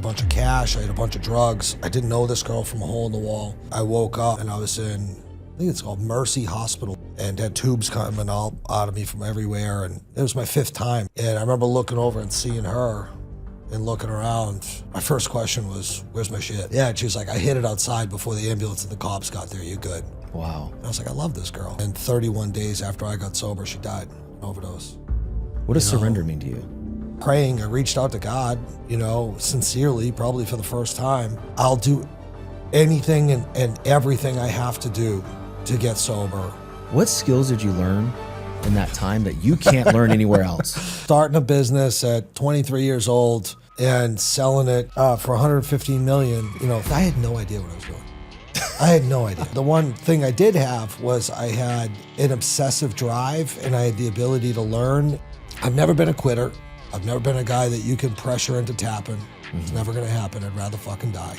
bunch of cash, I had a bunch of drugs. I didn't know this girl from a hole in the wall. I woke up and I was in, I think it's called Mercy Hospital, and had tubes coming out of me from everywhere. And it was my 5th time. And I remember looking over and seeing her and looking around. My first question was, where's my shit? Yeah, and she was like, I hid it outside before the ambulance and the cops got there, you good? Wow. And I was like, I love this girl. And 31 days after I got sober, she died, an overdose. What does surrender mean to you? Praying, I reached out to God, sincerely, probably for the first time. I'll do anything and everything I have to do to get sober. What skills did you learn in that time that you can't learn anywhere else? Starting a business at 23 years old and selling it for 115 million, I had no idea what I was doing. I had no idea. The one thing I did have was I had an obsessive drive and I had the ability to learn. I've never been a quitter. I've never been a guy that you can pressure into tapping. It's never gonna happen. I'd rather fucking die.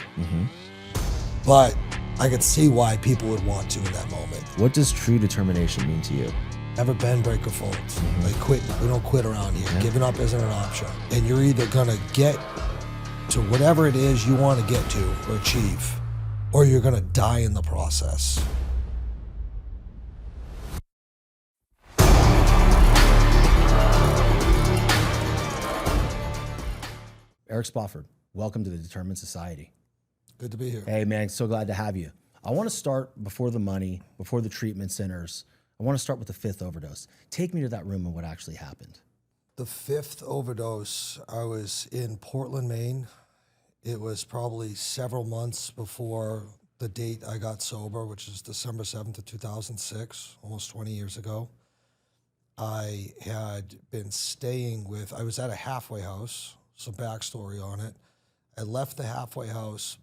But I could see why people would want to in that moment. What does true determination mean to you? Never bend, break, or fold. Like quit, we don't quit around here. Giving up isn't an option. And you're either gonna get to whatever it is you wanna get to or achieve, or you're gonna die in the process. Eric Spofford, welcome to the Determined Society. Good to be here. Hey man, so glad to have you. I want to start before the money, before the treatment centers. I want to start with the 5th overdose. Take me to that room and what actually happened. The 5th overdose, I was in Portland, Maine. It was probably several months before the date I got sober, which is December 7th of 2006, almost 20 years ago. I had been staying I was at a halfway house, some backstory on it. I left the halfway house,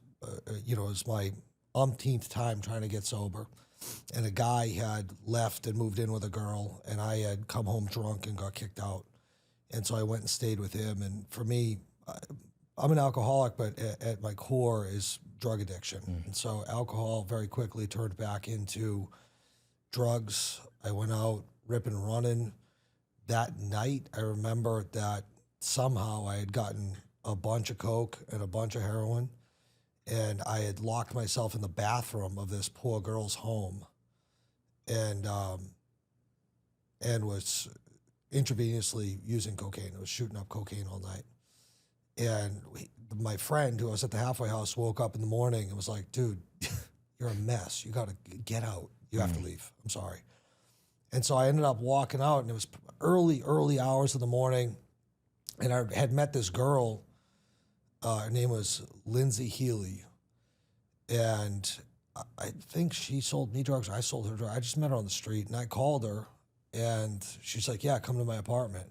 it was my umpteenth time trying to get sober. And a guy had left and moved in with a girl, and I had come home drunk and got kicked out. And so I went and stayed with him. And for me, I'm an alcoholic, but at my core is drug addiction. And so alcohol very quickly turned back into drugs. I went out ripping and running. That night, I remember that somehow I had gotten a bunch of coke and a bunch of heroin, and I had locked myself in the bathroom of this poor girl's home, and was intravenously using cocaine. I was shooting up cocaine all night. And my friend who was at the halfway house woke up in the morning and was like, dude, you're a mess. You got to get out. You have to leave. I'm sorry. And so I ended up walking out, and it was early hours of the morning. And I had met this girl, her name was Lindsay Healy. And I think she sold me drugs, or I sold her drugs. I just met her on the street, and I called her, and she's like, yeah, come to my apartment.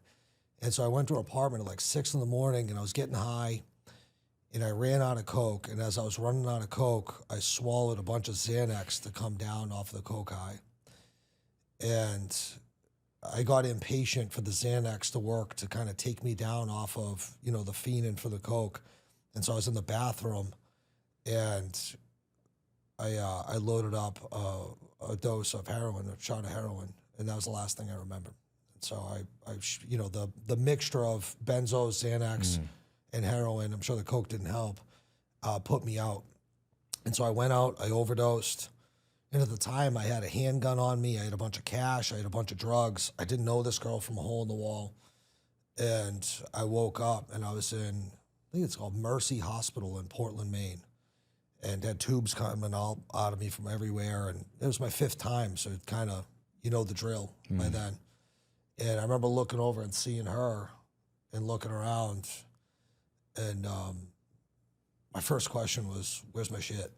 And so I went to her apartment at like 6 in the morning, and I was getting high, and I ran out of coke. And as I was running out of coke, I swallowed a bunch of Xanax to come down off the coke high. And I got impatient for the Xanax to work to kind of take me down off of, the fiending for the coke. And so I was in the bathroom, and I loaded up a dose of heroin, a shot of heroin, and that was the last thing I remembered. And so the mixture of benzos, Xanax, and heroin, I'm sure the coke didn't help, put me out. And so I went out, I overdosed. And at the time, I had a handgun on me. I had a bunch of cash. I had a bunch of drugs. I didn't know this girl from a hole in the wall. And I woke up, and I was in, I think it's called Mercy Hospital in Portland, Maine, and had tubes coming out of me from everywhere. And it was my 5th time, so it kind of, the drill by then. And I remember looking over and seeing her and looking around. And my first question was, where's my shit?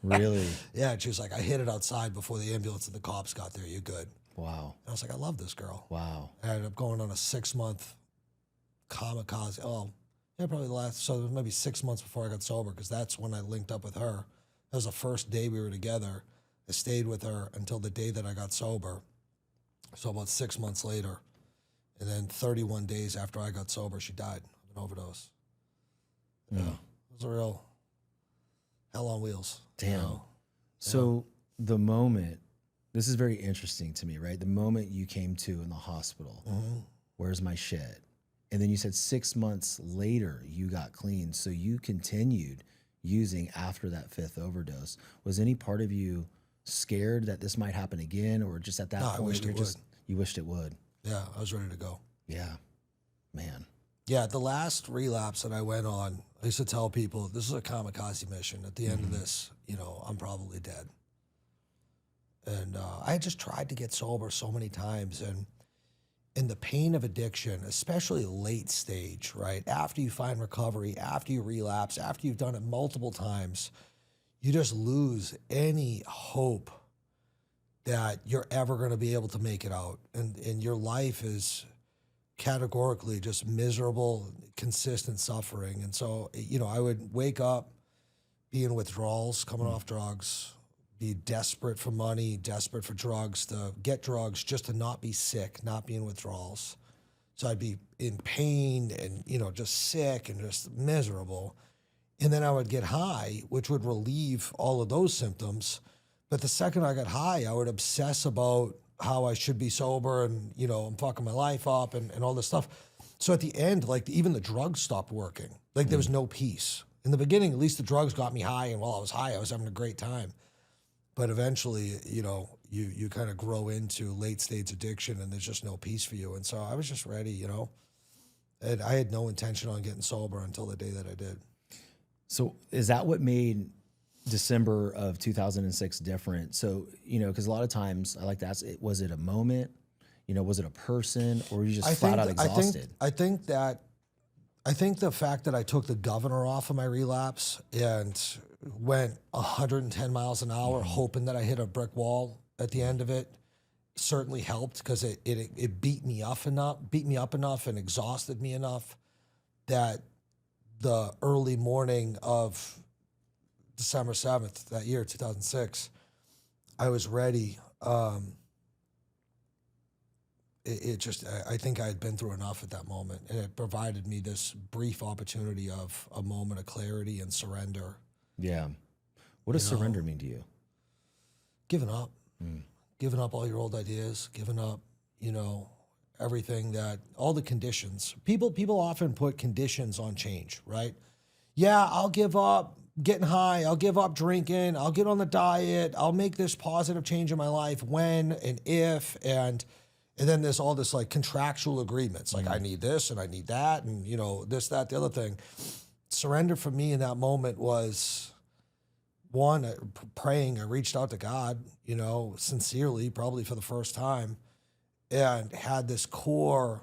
Really? Yeah, and she was like, I hid it outside before the ambulance and the cops got there, you good? Wow. And I was like, I love this girl. Wow. And I ended up going on a 6-month kamikaze. Probably so it was maybe 6 months before I got sober, because that's when I linked up with her. That was the first day we were together. I stayed with her until the day that I got sober. So about 6 months later, and then 31 days after I got sober, she died of an overdose. Yeah, it was a real hell on wheels. Damn. So the moment, this is very interesting to me, right? The moment you came to in the hospital, where's my shit? And then you said 6 months later you got clean. So you continued using after that 5th overdose. Was any part of you scared that this might happen again, or just at that No, point I wished it would. you wished it would? Yeah, I was ready to go. Yeah, man. Yeah, the last relapse that I went on, I used to tell people, this is a kamikaze mission. At the end of this, you know, I'm probably dead. And I had just tried to get sober so many times. And the pain of addiction, especially late stage, right? After you find recovery, after you relapse, after you've done it multiple times, you just lose any hope that you're ever going to be able to make it out. And your life is categorically just miserable, consistent suffering. And so, you know, I would wake up, be in withdrawals, coming off drugs, be desperate for money, desperate for drugs, to get drugs just to not be sick, not be in withdrawals. So I'd be in pain and, you know, just sick and just miserable. And then I would get high, which would relieve all of those symptoms. But the second I got high, I would obsess about how I should be sober and, you know, I'm fucking my life up and all this stuff. So at the end, like even the drugs stopped working. Like there was no peace. In the beginning, at least the drugs got me high, and while I was high, I was having a great time. But eventually, you know, you kind of grow into late stage addiction and there's just no peace for you. And so I was just ready, you know. And I had no intention on getting sober until the day that I did. So is that what made December of 2006 different? So, you know, because a lot of times I like to ask, was it a moment? You know, was it a person, or were you just flat out exhausted? I think the fact that I took the governor off of my relapse and went 110 miles an hour, hoping that I hit a brick wall at the end of it, certainly helped, because it beat me up enough and exhausted me enough that the early morning of December 7th, that year, 2006, I was ready. I think I had been through enough at that moment, and it provided me this brief opportunity of a moment of clarity and surrender. Yeah. What does surrender mean to you? Giving up. Giving up all your old ideas, giving up, you know, everything that, all the conditions. People often put conditions on change, right? Yeah, I'll give up getting high, I'll give up drinking, I'll get on the diet, I'll make this positive change in my life when and if, and then there's all this like contractual agreements, like I need this and I need that, and you know, this, that, the other thing. Surrender for me in that moment was, one, praying. I reached out to God, you know, sincerely, probably for the first time, and had this core,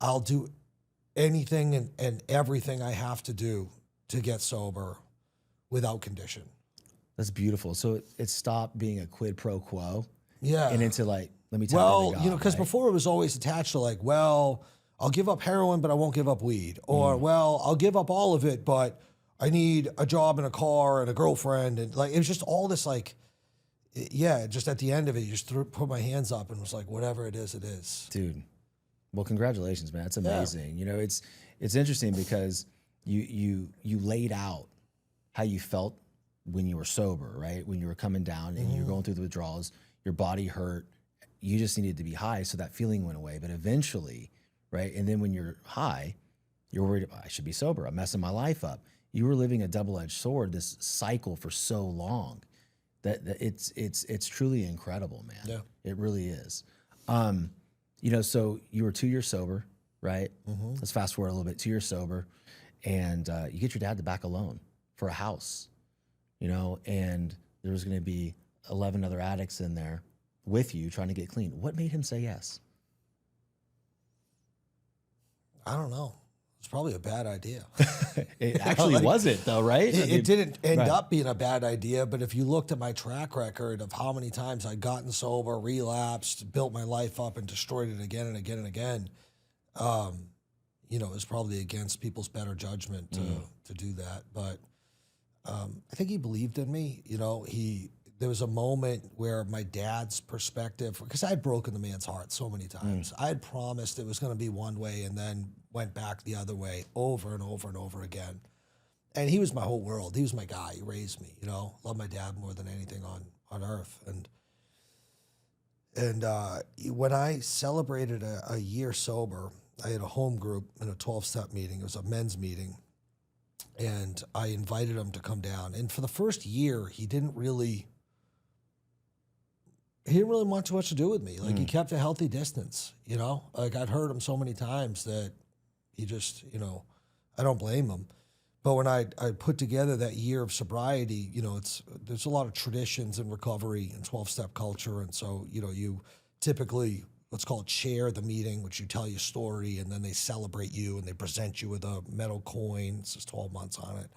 I'll do anything and everything I have to do to get sober without condition. That's beautiful. So it stopped being a quid pro quo. Yeah. And into like, let me tap well, into God, you know, because right? before it was always attached to like, well, I'll give up heroin, but I won't give up weed. Or, well, I'll give up all of it, but I need a job and a car and a girlfriend. And like, it was just all this like, yeah, just at the end of it, you just put my hands up and was like, whatever it is, it is. Dude, well, congratulations, man. That's amazing. You know, it's interesting because you laid out how you felt when you were sober, right? When you were coming down and you were going through the withdrawals, your body hurt, you just needed to be high, so that feeling went away. But eventually, right? And then when you're high, you're worried, I should be sober, I'm messing my life up. You were living a double-edged sword, this cycle for so long that it's truly incredible, man. Yeah. It really is. You know, so you were 2 years sober, right? Let's fast forward a little bit, 2 years sober, and you get your dad to back a loan for a house, you know, and there was going to be 11 other addicts in there with you trying to get clean. What made him say yes? I don't know. It's probably a bad idea. It actually wasn't, though, right? It didn't end up being a bad idea, but if you looked at my track record of how many times I'd gotten sober, relapsed, built my life up, and destroyed it again and again and again, you know, it's probably against people's better judgment to do that. But I think he believed in me. You know, there was a moment where my dad's perspective, because I had broken the man's heart so many times. I had promised it was going to be one way and then went back the other way over and over and over again. And he was my whole world. He was my guy. He raised me, you know. Loved my dad more than anything on earth. And when I celebrated a year sober, I had a home group in a 12-step meeting. It was a men's meeting. And I invited him to come down. And for the first year, he didn't really want too much to do with me. Like, he kept a healthy distance, you know? Like, I'd heard him so many times that he just, you know, I don't blame him. But when I put together that year of sobriety, you know, there's a lot of traditions in recovery and 12-step culture. And so, you know, you typically, let's call it share the meeting, which you tell your story, and then they celebrate you and they present you with a metal coin. It's just 12 months on it.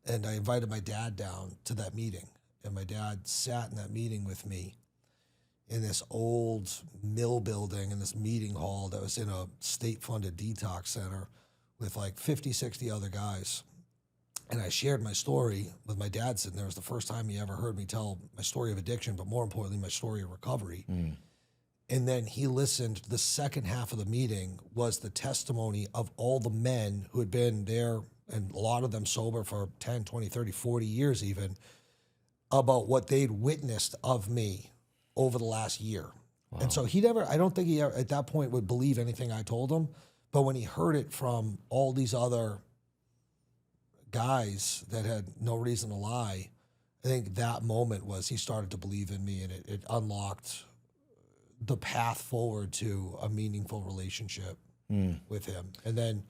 And I invited my dad down to that meeting. And my dad sat in that meeting with me in this old mill building in this meeting hall that was in a state-funded detox center with like 50, 60 other guys. And I shared my story with my dad sitting there. It was the first time he ever heard me tell my story of addiction, but more importantly, my story of recovery. And then he listened. The second half of the meeting was the testimony of all the men who had been there, and a lot of them sober for 10, 20, 30, 40 years even, about what they'd witnessed of me over the last year. Wow. And so I don't think he ever, at that point, would believe anything I told him. But when he heard it from all these other guys that had no reason to lie, I think that moment was he started to believe in me, and it unlocked the path forward to a meaningful relationship with him. And then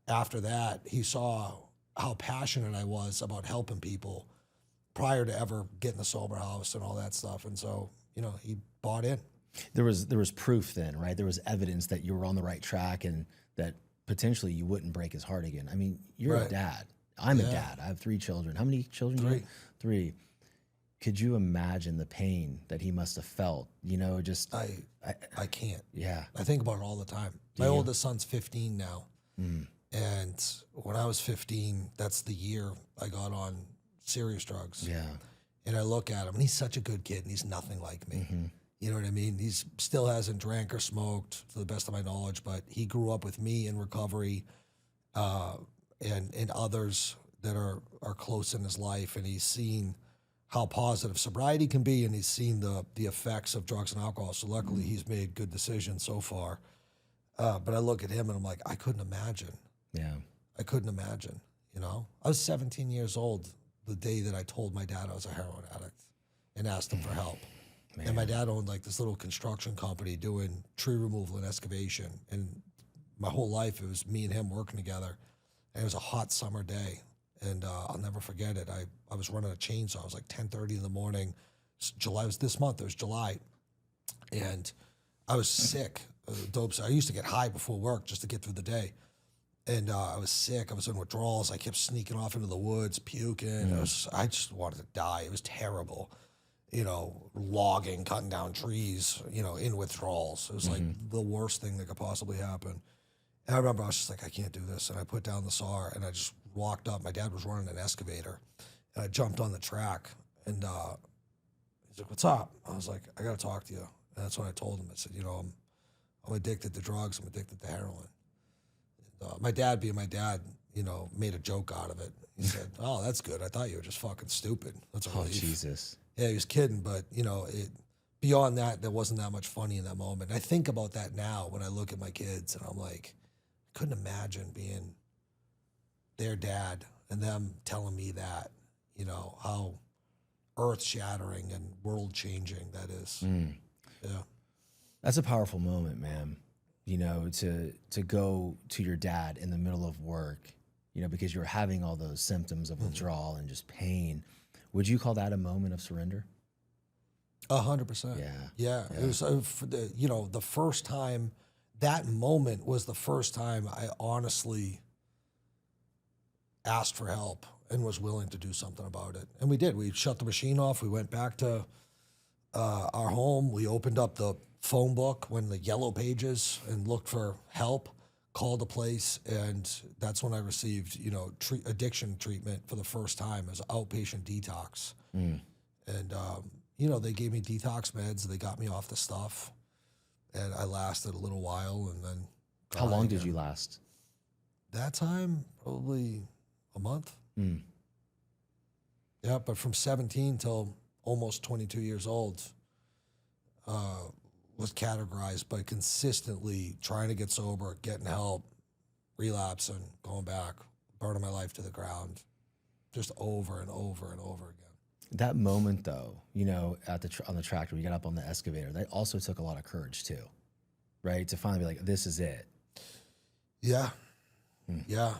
after that, he saw how passionate I was about helping people prior to ever getting the sober house and all that stuff. And so, you know, he bought in. There was proof then, right? There was evidence that you were on the right track and that potentially you wouldn't break his heart again. I mean, you're a dad. I'm a dad. I have 3 children. How many children? 3. 3. Could you imagine the pain that he must have felt? You know, just I can't. Yeah. I think about it all the time. My oldest son's 15 now. And when I was 15, that's the year I got on serious drugs. Yeah. And I look at him, and he's such a good kid, and he's nothing like me. You know what I mean? He's still hasn't drank or smoked, to the best of my knowledge, but he grew up with me in recovery, and others that are close in his life, and he's seen how positive sobriety can be, and he's seen the effects of drugs and alcohol. So luckily, he's made good decisions so far. But I look at him, and I'm like, I couldn't imagine. Yeah. I couldn't imagine, you know? I was 17 years old the day that I told my dad I was a heroin addict and asked him for help. Man. And my dad owned like this little construction company doing tree removal and excavation. And my whole life, it was me and him working together. And it was a hot summer day. And I'll never forget it. I was running a chainsaw. It was like 10:30 in the morning. July was this month. It was July. And I was sick. Dopes. I used to get high before work just to get through the day. And I was sick. I was in withdrawals. I kept sneaking off into the woods, puking. I just wanted to die. It was terrible. You know, logging, cutting down trees, you know, in withdrawals. It was like the worst thing that could possibly happen. And I remember I was just like, I can't do this. And I put down the saw, and I just walked up. My dad was running an excavator. And I jumped on the track. And he's like, what's up? I was like, I got to talk to you. And that's when I told him. I said, you know, I'm addicted to drugs. I'm addicted to heroin. My dad, being my dad, you know, made a joke out of it. He said, oh, that's good. I thought you were just fucking stupid. That's a relief. Jesus. Yeah, he was kidding, but, you know, beyond that, there wasn't that much funny in that moment. I think about that now when I look at my kids, and I'm like, I couldn't imagine being their dad and them telling me that, you know, how earth-shattering and world-changing that is. Yeah. That's a powerful moment, man. You know, to go to your dad in the middle of work, you know, because you're having all those symptoms of withdrawal and just pain. Would you call that a moment of surrender? 100%. Yeah. It was, you know, the first time, that moment was the first time I honestly asked for help and was willing to do something about it. And we did. We shut the machine off. We went back to our home. We opened up the phone book when the yellow pages and looked for help, called a place, and that's when I received, you know, addiction treatment for the first time as outpatient detox. And, you know, they gave me detox meds. They got me off the stuff, and I lasted a little while, and then. How long did you last? That time, probably a month. Yeah, but from 17 till almost 22 years old, was categorized by consistently trying to get sober, getting help, relapsing, going back, burning my life to the ground, just over and over and over again. That moment, though, you know, at the on the tractor, we got up on the excavator. That also took a lot of courage too, right? To finally be like, "This is it." Yeah, yeah.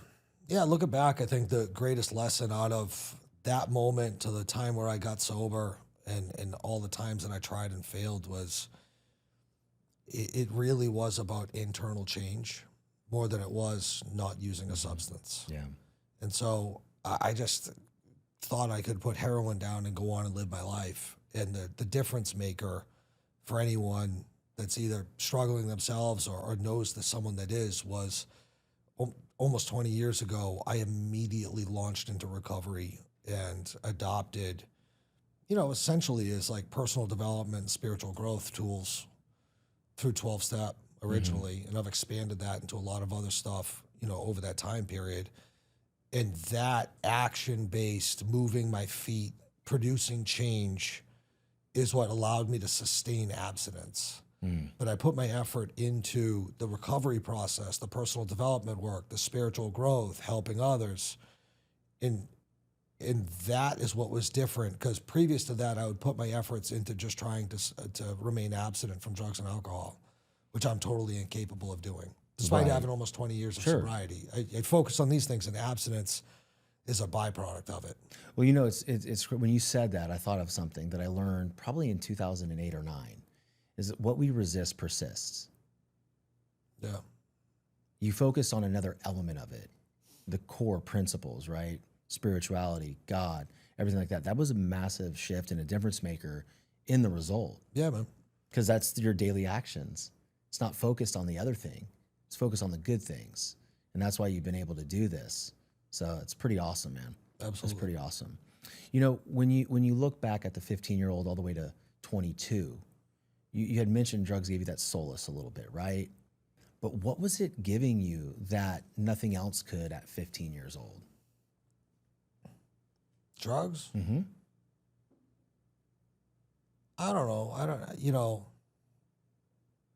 Looking back, I think the greatest lesson out of that moment to the time where I got sober and all the times that I tried and failed was it really was about internal change more than it was not using a substance. Yeah. And so I just thought I could put heroin down and go on and live my life. And the difference maker for anyone that's either struggling themselves or knows that someone that is was almost 20 years ago, I immediately launched into recovery and adopted, you know, essentially as like personal development and spiritual growth tools through 12-step originally. And I've expanded that into a lot of other stuff, you know, over that time period. And that action-based, moving my feet, producing change is what allowed me to sustain abstinence. But I put my effort into the recovery process, the personal development work, the spiritual growth, helping others. And that is what was different, because previous to that, I would put my efforts into just trying to remain abstinent from drugs and alcohol, which I'm totally incapable of doing. Despite having almost 20 years of sobriety, I focus on these things, and abstinence is a byproduct of it. Well, you know, it's when you said that, I thought of something that I learned probably in 2008 or 9, is that what we resist persists. Yeah. You focus on another element of it, the core principles, right? Spirituality, God, everything like that. That was a massive shift and a difference maker in the result. Yeah, man. Because that's your daily actions. It's not focused on the other thing. It's focused on the good things. And that's why you've been able to do this. So it's pretty awesome, man. Absolutely. It's pretty awesome. You know, when you look back at the 15-year-old all the way to 22, you had mentioned drugs gave you that solace a little bit, right? But what was it giving you that nothing else could at 15 years old? Drugs? Mm-hmm. I don't know.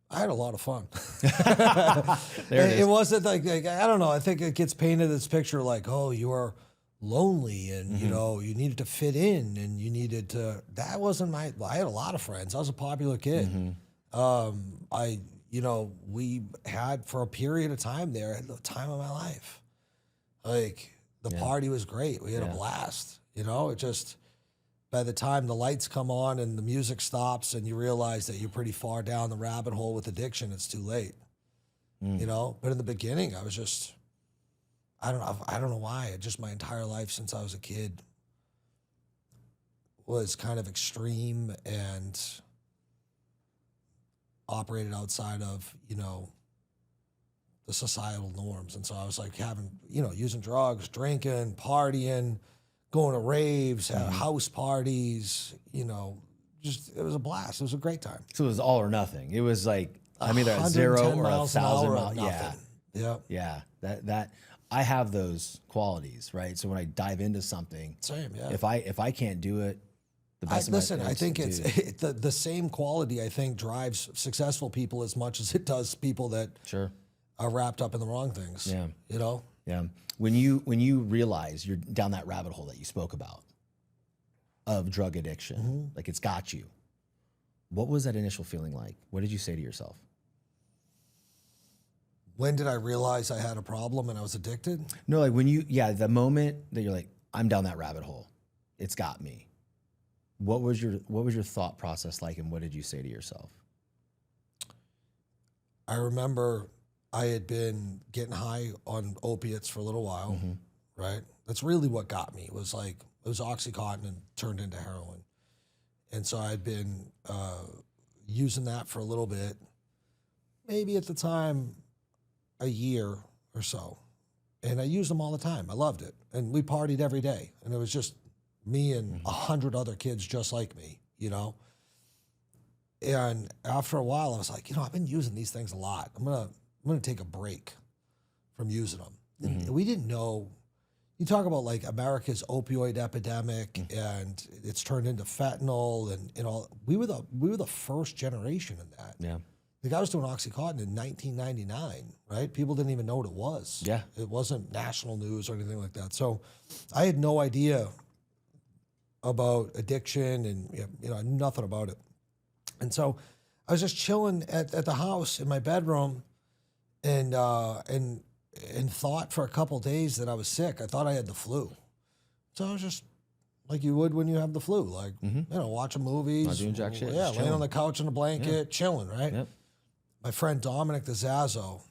I had a lot of fun. There it is. It wasn't like, I don't know. I think it gets painted this picture like, oh, you are lonely and, you know, you needed to fit in and you needed to, that wasn't I had a lot of friends. I was a popular kid. We had for a period of time there, the time of my life. Like the party was great. We had a blast, you know, it just, by the time the lights come on and the music stops and you realize that you're pretty far down the rabbit hole with addiction, it's too late, you know? But in the beginning, I was just, I don't know why. Just my entire life since I was a kid was kind of extreme and operated outside of, you know, the societal norms. And so I was like having, you know, using drugs, drinking, partying, going to raves, house parties, you know, just, it was a blast. It was a great time. So it was all or nothing. It was like, I'm either at 0 or 1,000 miles. Yeah. Yeah. That I have those qualities, right? So when I dive into something, same, yeah. If I can't do it, the best listen, I think it's the same quality, I think, drives successful people as much as it does people that are wrapped up in the wrong things. Yeah. You know? Yeah. When you realize you're down that rabbit hole that you spoke about of drug addiction, like it's got you, what was that initial feeling like? What did you say to yourself? When did I realize I had a problem and I was addicted? No, like when the moment that you're like, I'm down that rabbit hole, it's got me. What was your thought process like, and what did you say to yourself? I remember I had been getting high on opiates for a little while, right? That's really what got me. It was Oxycontin and turned into heroin. And so I'd been using that for a little bit, maybe at the time, a year or so. And I used them all the time. I loved it. And we partied every day. And it was just me and 100 other kids just like me, you know? And after a while, I was like, you know, I've been using these things a lot. I'm gonna take a break from using them. And we didn't know, you talk about like America's opioid epidemic and it's turned into fentanyl and all. We were the first generation in that. Yeah. The guy was doing OxyContin in 1999, right? People didn't even know what it was. Yeah. It wasn't national news or anything like that. So I had no idea about addiction and, I knew nothing about it. And so I was just chilling at the house in my bedroom and thought for a couple of days that I was sick. I thought I had the flu. So I was just like you would when you have the flu, like, watching movies. Not doing jack shit. Yeah, just laying on chilling. the couch in a blanket, chilling, right? Yep. My friend Dominic DeZazzo,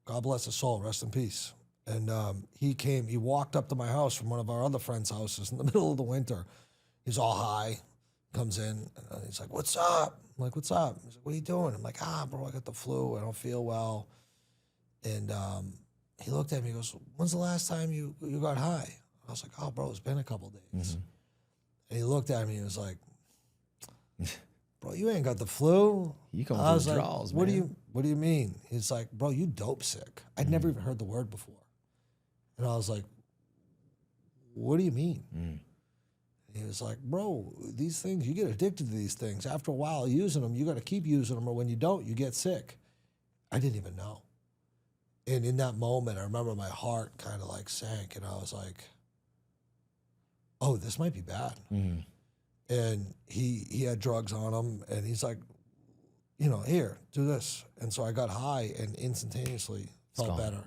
God bless his soul, rest in peace. And he walked up to my house from one of our other friends' houses in the middle of the winter. He's all high, comes in, and he's like, "What's up?" I'm like, "What's up?" He's like, "What are you doing?" I'm like, "Bro, I got the flu. I don't feel well." And he looked at me, he goes, "When's the last time you got high?" I was like, "Oh, bro, it's been a couple days." And he looked at me and was like, "Bro, you ain't got the flu." You come I was through like, draws, what man. What do you mean? He's like, "Bro, you dope sick." I'd never even heard the word before. And I was like, "What do you mean?" And he was like, "Bro, these things, you get addicted to these things. After a while using them, you got to keep using them, or when you don't, you get sick." I didn't even know. And in that moment, I remember my heart kind of like sank, and I was like, "Oh, this might be bad." And he had drugs on him, and he's like, "Here, do this." And so I got high and instantaneously felt gone. better.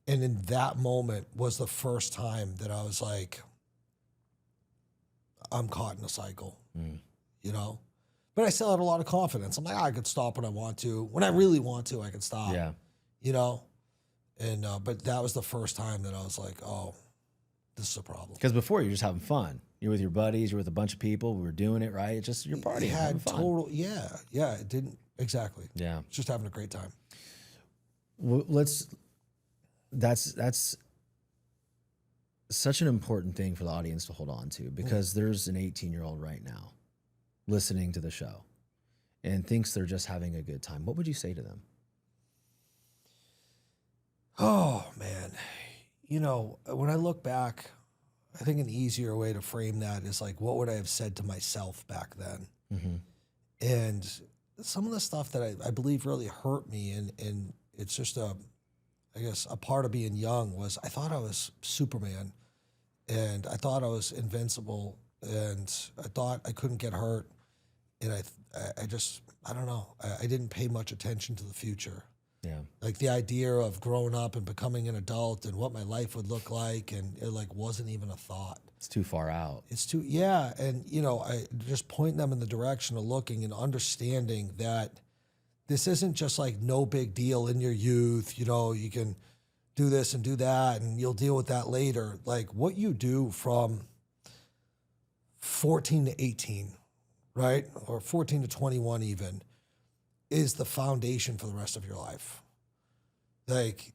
And in that moment was the first time that I was like, I'm caught in a cycle, But I still had a lot of confidence. I'm like, I could stop when I want to. When I really want to, I could stop. Yeah. And but that was the first time that I was like, oh, this is a problem. Because before you're just having fun. You're with your buddies. You're with a bunch of people. We were doing it, right? It's just your party. Had total, yeah. It didn't exactly. Yeah. Just having a great time. Well, that's such an important thing for the audience to hold on to, because there's an 18-year-old right now listening to the show and thinks they're just having a good time. What would you say to them? Oh, man. When I look back, I think an easier way to frame that is like, what would I have said to myself back then? And some of the stuff that I believe really hurt me, and it's just a part of being young, was I thought I was Superman, and I thought I was invincible, and I thought I couldn't get hurt. And I don't know. I didn't pay much attention to the future. Yeah. Like the idea of growing up and becoming an adult and what my life would look like, and it like wasn't even a thought. It's too far out. It's too, yeah. And, I just point them in the direction of looking and understanding that this isn't just like no big deal in your youth. You can do this and do that and you'll deal with that later. Like what you do from 14 to 18, right? Or 14 to 21 even, is the foundation for the rest of your life. Like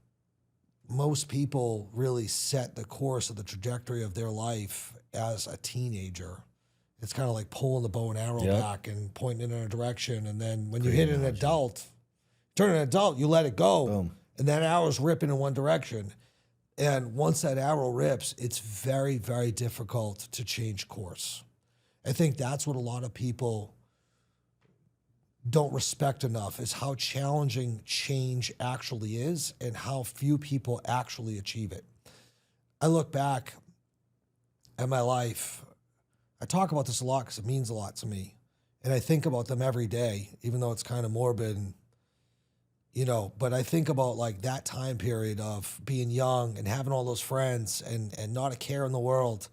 most people really set the course of the trajectory of their life as a teenager. It's kind of like pulling the bow and arrow back and pointing in a direction. And then when you hit an adult, you let it go. Boom. And that arrow's ripping in one direction. And once that arrow rips, it's very, very difficult to change course. I think that's what a lot of people don't respect enough, is how challenging change actually is and how few people actually achieve it. I look back at my life. I talk about this a lot because it means a lot to me. And I think about them every day, even though it's kind of morbid, but I think about like that time period of being young and having all those friends and not a care in the world.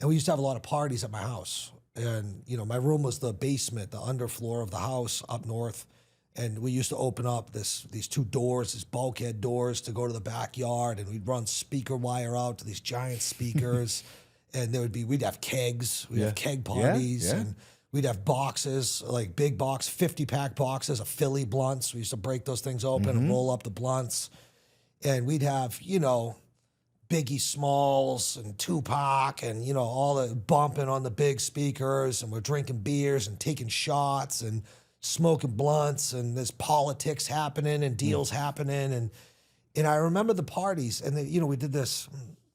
And we used to have a lot of parties at my house. And, my room was the basement, the underfloor of the house up north. And we used to open up these two doors, these bulkhead doors, to go to the backyard. And we'd run speaker wire out to these giant speakers. And we'd have kegs. We'd have keg parties. Yeah. And we'd have boxes, like big box, 50-pack boxes of Philly blunts. We used to break those things open and roll up the blunts. And we'd have, Biggie Smalls and Tupac and, all the bumping on the big speakers, and we're drinking beers and taking shots and smoking blunts, and there's politics happening and deals happening. And And I remember the parties, and we did this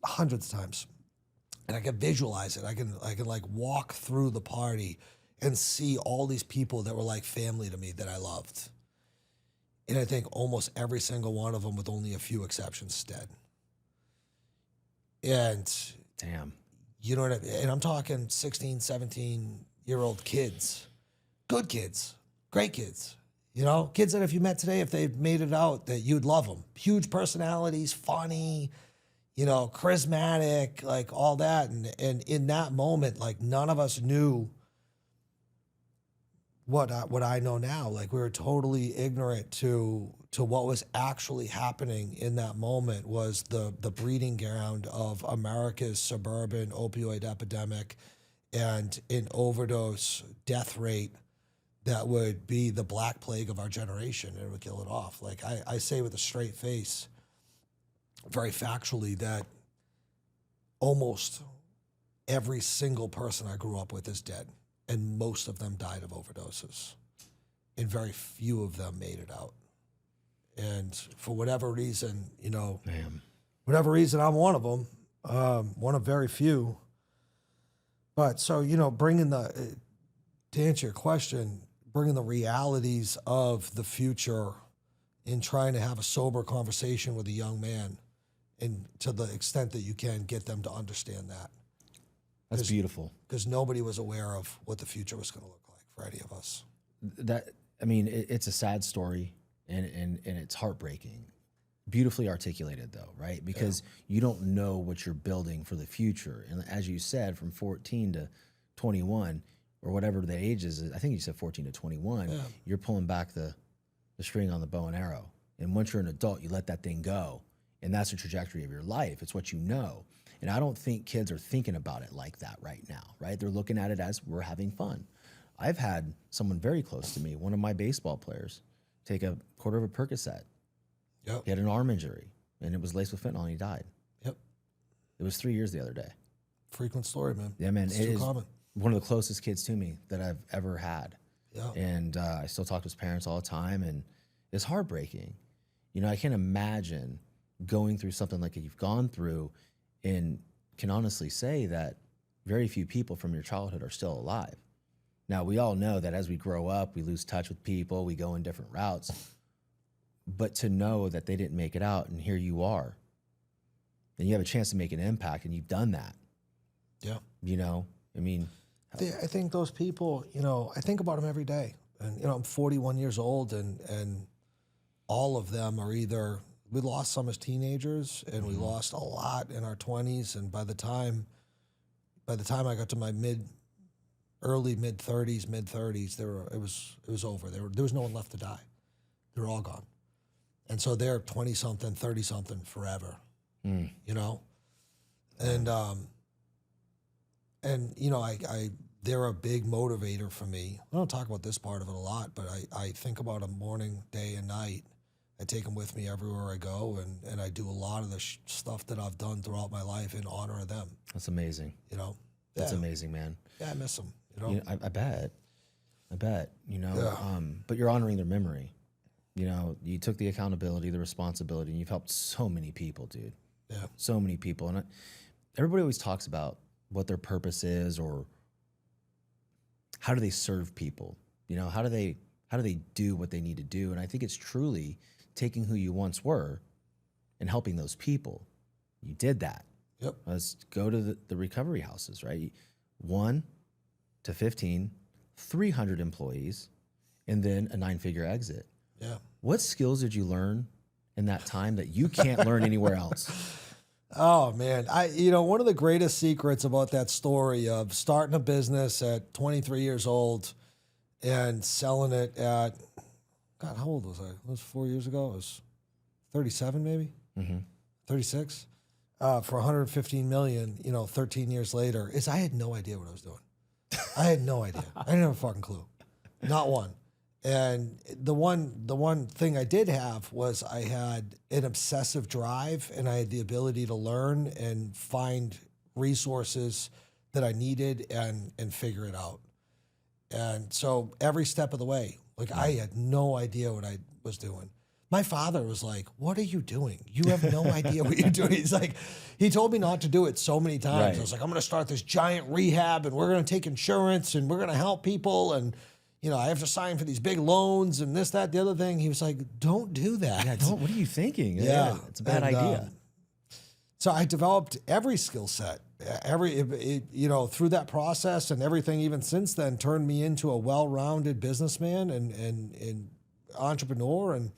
hundreds of times, and I can visualize it. I can like walk through the party and see all these people that were like family to me that I loved. And I think almost every single one of them, with only a few exceptions, is dead. And damn, you know what I mean? And I'm talking 16, 17-year-old kids, good kids, great kids. Kids that if you met today, if they made it out, that you'd love them. Huge personalities, funny, charismatic, like all that. And in that moment, like none of us knew what I know now. Like we were totally ignorant to what was actually happening in that moment, was the breeding ground of America's suburban opioid epidemic and an overdose death rate that would be the black plague of our generation, and it would kill it off. Like I say with a straight face, very factually, that almost every single person I grew up with is dead, and most of them died of overdoses, and very few of them made it out. And for whatever reason, whatever reason, I'm one of them, one of very few. But so, bringing to answer your question, bringing the realities of the future and trying to have a sober conversation with a young man, and to the extent that you can get them to understand that. That's beautiful. Because nobody was aware of what the future was going to look like for any of us. It's a sad story, and it's heartbreaking. Beautifully articulated, though, right? Because you don't know what you're building for the future. And as you said, from 14 to 21, or whatever the age is, I think you said 14 to 21, you're pulling back the string on the bow and arrow. And once you're an adult, you let that thing go. And that's the trajectory of your life. It's what you know. And I don't think kids are thinking about it like that right now, right? They're looking at it as we're having fun. I've had someone very close to me, one of my baseball players, take a quarter of a Percocet. Yep. He had an arm injury, and it was laced with fentanyl, and he died. Yep. It was 3 years the other day. Frequent story, man. Yeah, man. It's too common. One of the closest kids to me that I've ever had. Yeah. And I still talk to his parents all the time, and it's heartbreaking. I can't imagine going through something like you've gone through, and can honestly say that very few people from your childhood are still alive. Now, we all know that as we grow up, we lose touch with people, we go in different routes. But to know that they didn't make it out, and here you are, and you have a chance to make an impact, and you've done that. Yeah. I think those people, I think about them every day. And, I'm 41 years old, and all of them are either, we lost some as teenagers, and we lost a lot in our 20s. And by the time I got to my early mid-30s, it was over. There was no one left to die. They were all gone. And so they're 20-something, 30-something forever, And they're a big motivator for me. I don't talk about this part of it a lot, but I think about them morning, day, and night. I take them with me everywhere I go, and I do a lot of the stuff that I've done throughout my life in honor of them. That's amazing. That's amazing, man. Yeah, I miss them. I bet. But you're honoring their memory. You took the accountability, the responsibility, and you've helped so many people, dude. Yeah. So many people. And everybody always talks about what their purpose is, or how do they serve people? How do they do what they need to do? And I think it's truly taking who you once were and helping those people. You did that. Yep. Let's go to the recovery houses, right? 1 to 15, 300 employees, and then a 9-figure exit. Yeah. What skills did you learn in that time that you can't learn anywhere else? Oh man, one of the greatest secrets about that story of starting a business at 23 years old and selling it at, God, how old was I? It was 4 years ago. I was 37 maybe, 36, for 115 million. 13 years later, is I had no idea what I was doing. I had no idea. I didn't have a fucking clue, not one. And the one thing I did have was I had an obsessive drive, and I had the ability to learn and find resources that I needed and figure it out. And so every step of the way, I had no idea what I was doing. My father was like, "What are you doing? You have no idea what you're doing." He's like, he told me not to do it so many times. Right. I was like, "I'm going to start this giant rehab, and we're going to take insurance, and we're going to help people, and I have to sign for these big loans, and this, that, the other thing." He was like, "Don't do that. Yeah, don't. What are you thinking? Yeah, It's a bad and, idea. So I developed every skill set, through that process, and everything even since then turned me into a well-rounded businessman and entrepreneur. And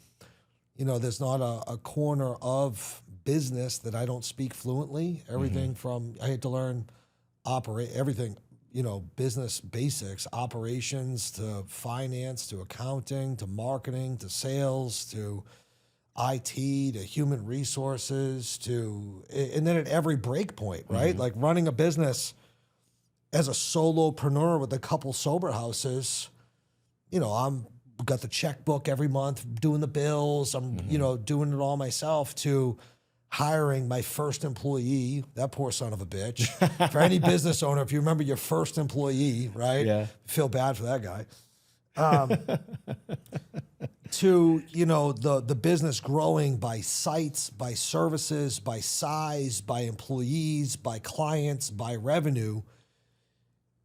there's not a corner of business that I don't speak fluently. Everything from, I had to learn everything, business basics, operations to finance to accounting to marketing to sales to IT to human resources and then at every break point, right? Like running a business as a solopreneur with a couple sober houses, I'm got the checkbook every month, doing the bills. I'm, doing it all myself, to hiring my first employee, that poor son of a bitch. For any business owner, if you remember your first employee, right? Yeah. Feel bad for that guy. To, the business growing by sites, by services, by size, by employees, by clients, by revenue.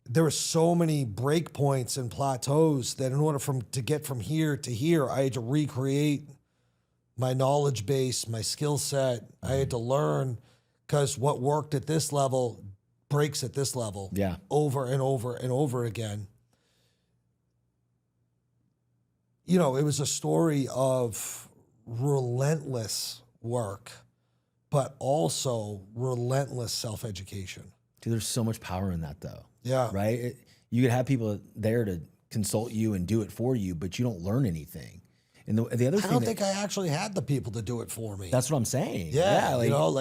There were so many break points and plateaus that in order to get from here to here, I had to recreate my knowledge base, my skill set. I had to learn, because what worked at this level breaks at this level. Yeah. Over and over and over again. It was a story of relentless work, but also relentless self-education. Dude, there's so much power in that, though. Yeah. Right? You could have people there to consult you and do it for you, but you don't learn anything. And the other thing, I don't think I actually had the people to do it for me. That's what I'm saying. Yeah,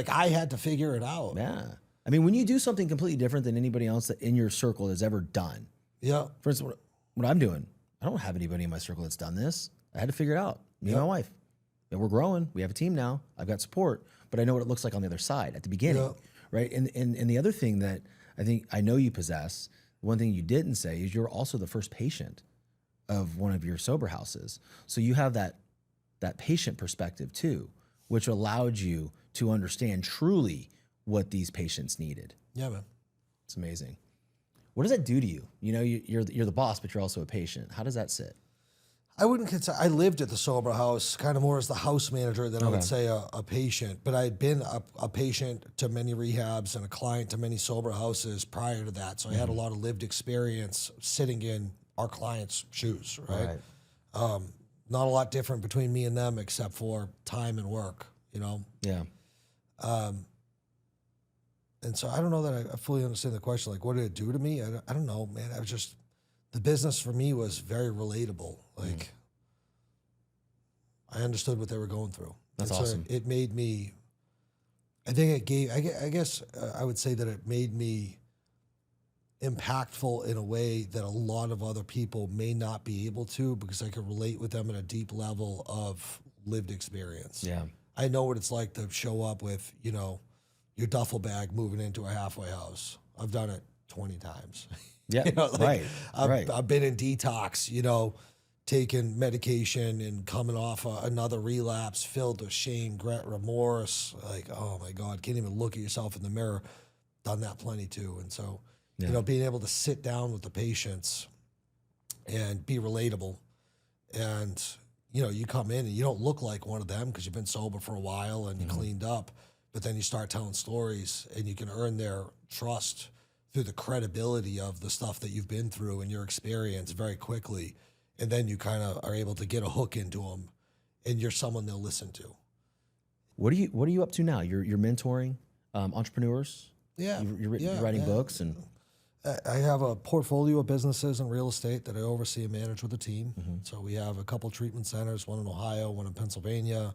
I had to figure it out. Yeah. I mean, when you do something completely different than anybody else that in your circle has ever done. Yeah. For instance, what I'm doing, I don't have anybody in my circle that's done this. I had to figure it out. Me and my wife. And we're growing. We have a team now. I've got support, but I know what it looks like on the other side at the beginning. Right. And the other thing that I know you possess, one thing you didn't say is you're also the first patient of one of your sober houses. So you have that patient perspective too, which allowed you to understand truly what these patients needed. Yeah, man. It's amazing. What does that do to you? You're the boss, but you're also a patient. How does that sit? I wouldn't consider, I lived at the sober house kind of more as the house manager than I would say a patient, but I had been a patient to many rehabs and a client to many sober houses prior to that. So I had a lot of lived experience sitting in our clients' shoes, right? Not a lot different between me and them except for time and work, Yeah. And so I don't know that I fully understand the question. Like, what did it do to me? I don't know, man. The business for me was very relatable. Like, I understood what they were going through. That's and so awesome. It made me, I think it gave, I guess I would say that it made me impactful in a way that a lot of other people may not be able to, because I could relate with them at a deep level of lived experience. Yeah. I know what it's like to show up with, your duffel bag moving into a halfway house. I've done it 20 times. Yeah. Right. I've been in detox, taking medication and coming off another relapse filled with shame, regret, remorse. Like, oh my God, can't even look at yourself in the mirror. Done that plenty too. And so, being able to sit down with the patients and be relatable. And, you come in and you don't look like one of them because you've been sober for a while and you cleaned up. But then you start telling stories and you can earn their trust through the credibility of the stuff that you've been through and your experience very quickly. And then you kind of are able to get a hook into them, and you're someone they'll listen to. What are you up to now? You're mentoring entrepreneurs? Yeah. You're writing books and I have a portfolio of businesses in real estate that I oversee and manage with a team. So we have a couple treatment centers, one in Ohio, one in Pennsylvania.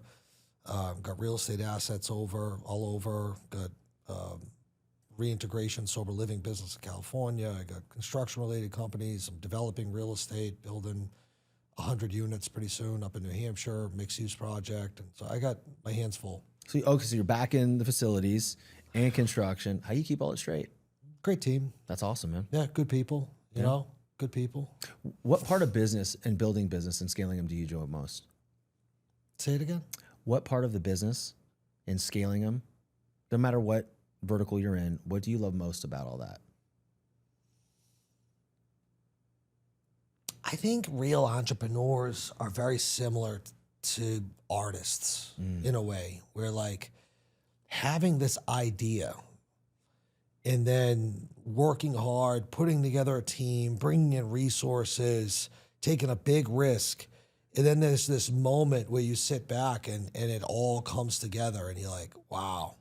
Got real estate assets all over. Got reintegration, sober living business in California. I got construction-related companies. I'm developing real estate, building 100 units pretty soon up in New Hampshire, mixed-use project. And so I got my hands full. So you're back in the facilities and construction. How do you keep all it straight? Great team. That's awesome, man. Yeah, good people. Good people. What part of business and building business and scaling them do you enjoy most? Say it again. What part of the business and scaling them, no matter what vertical you're in, what do you love most about all that? I think real entrepreneurs are very similar to artists in a way, where like having this idea and then working hard, putting together a team, bringing in resources, taking a big risk. And then there's this moment where you sit back and it all comes together and you're like, wow.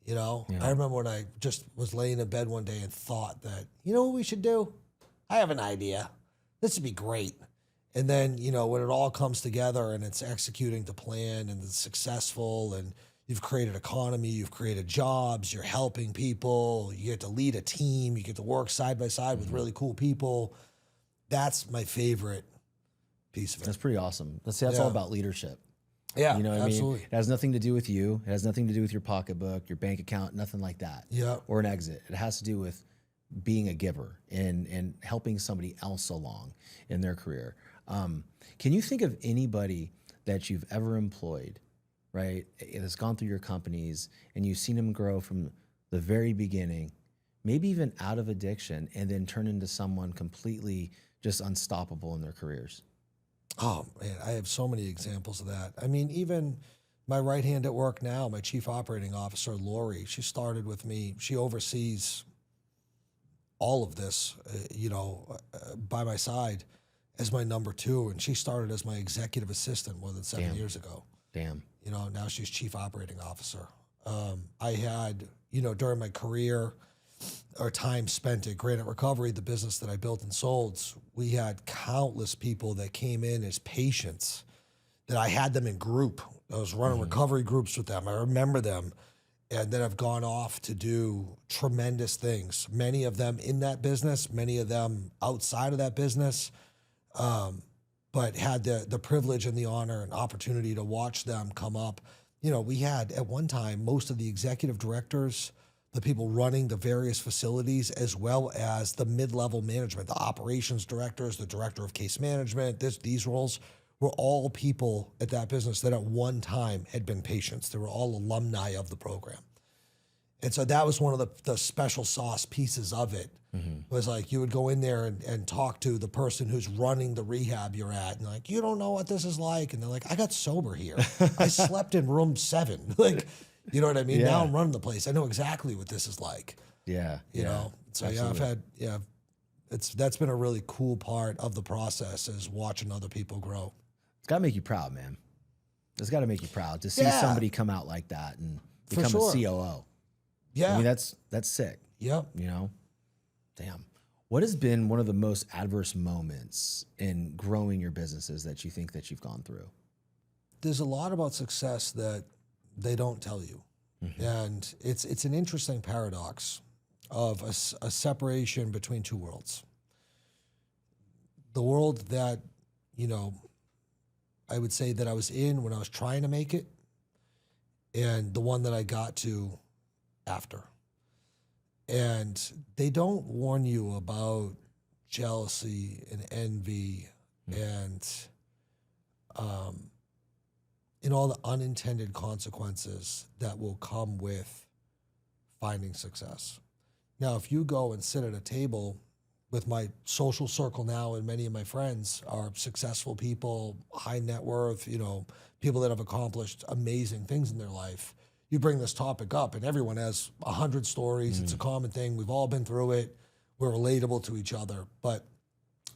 You know, I remember when I just was laying in bed one day and thought that, you know what we should do? I have an idea. This would be great. And then, you know, when it all comes together and it's executing the plan and it's successful and you've created economy, you've created jobs, you're helping people, you get to lead a team, you get to work side by side with really cool people. That's my favorite piece of it. That's pretty awesome. That's all about leadership. Yeah, you know what absolutely. I mean? It has nothing to do with you. It has nothing to do with your pocketbook, your bank account, nothing like that. Yeah. Or an exit. It has to do with being a giver and helping somebody else along in their career. Can you think of anybody that you've ever employed, right, that's gone through your companies and you've seen them grow from the very beginning, maybe even out of addiction, and then turn into someone completely just unstoppable in their careers? Oh, man, I have so many examples of that. I mean, even my right hand at work now, my chief operating officer, Lori, she started with me. She oversees all of this, by my side as my number two. And she started as my executive assistant more than 7 years ago. Damn. You know, now she's chief operating officer. I had, during my career or time spent at Granite Recovery, the business that I built and sold, we had countless people that came in as patients that I had them in group. I was running recovery groups with them. I remember them. And then I've gone off to do tremendous things. Many of them in that business, many of them outside of that business, but had the privilege and the honor and opportunity to watch them come up. You know, we had at one time most of the executive directors, the people running the various facilities, as well as the mid-level management, the operations directors, the director of case management, these roles were all people at that business that at one time had been patients. They were all alumni of the program. And so that was one of the special sauce pieces of it, was like you would go in there and talk to the person who's running the rehab you're at, and like, you don't know what this is like. And they're like, I got sober here. I slept in room 7. Like, you know what I mean? Now I'm running the place. I know exactly what this is like. Yeah. You know? So absolutely. that's been a really cool part of the process, is watching other people grow. It's got to make you proud, man. It's got to make you proud to see somebody come out like that and become a COO. Yeah. I mean, that's sick. Yep. You know? Damn. What has been one of the most adverse moments in growing your businesses that you think that you've gone through? There's a lot about success that they don't tell you. And it's an interesting paradox of a separation between two worlds. The world that, I would say that I was in when I was trying to make it, and the one that I got to after. And they don't warn you about jealousy and envy and all the unintended consequences that will come with finding success. Now, if you go and sit at a table with my social circle now, and many of my friends are successful people, high net worth, people that have accomplished amazing things in their life, you bring this topic up and everyone has 100 stories. It's a common thing. We've all been through it. We're relatable to each other. But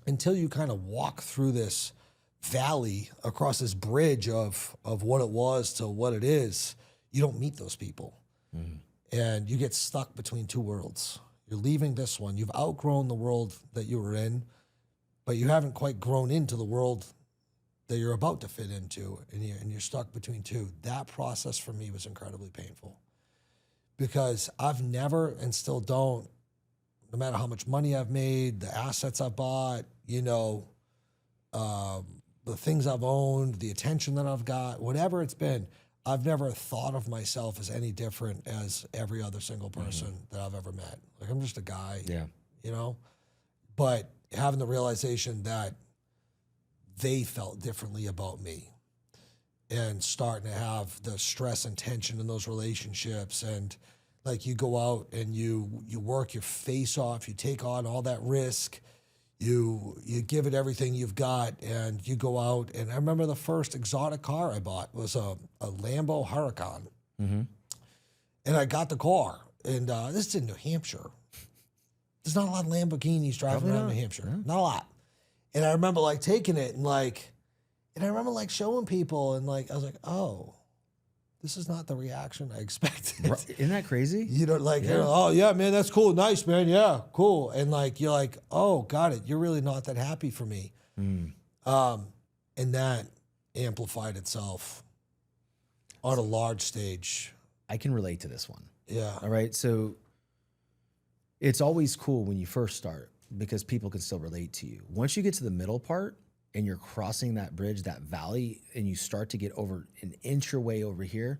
until you kind of walk through this valley, across this bridge of what it was to what it is, you don't meet those people. And you get stuck between two worlds. You're leaving this one. You've outgrown the world that you were in, but you haven't quite grown into the world that you're about to fit into, and you're stuck between two. That process for me was incredibly painful, because I've never, and still don't, no matter how much money I've made, the assets I've bought, the things I've owned, the attention that I've got, whatever it's been, I've never thought of myself as any different as every other single person that I've ever met. Like, I'm just a guy, but having the realization that they felt differently about me. and starting to have the stress and tension in those relationships. And like you go out and you work your face off, you take on all that risk, you give it everything you've got, and you go out. And I remember the first exotic car I bought was a Lambo Huracan. Mm-hmm. And I got the car, and this is in New Hampshire. There's not a lot of Lamborghinis driving around New Hampshire. Yeah. Not a lot. And I remember like taking it and I remember like showing people, and like I was like, oh, this is not the reaction I expected. Right. Isn't that crazy? You know, like, yeah. Oh yeah, man, that's cool, nice, man, yeah, cool. And like you're like, oh, got it. You're really not that happy for me. And that amplified itself on a large stage. I can relate to this one. Yeah. All right. So it's always cool when you first start because people can still relate to you. Once you get to the middle part and you're crossing that bridge, that valley, and you start to get over an inch your way over here,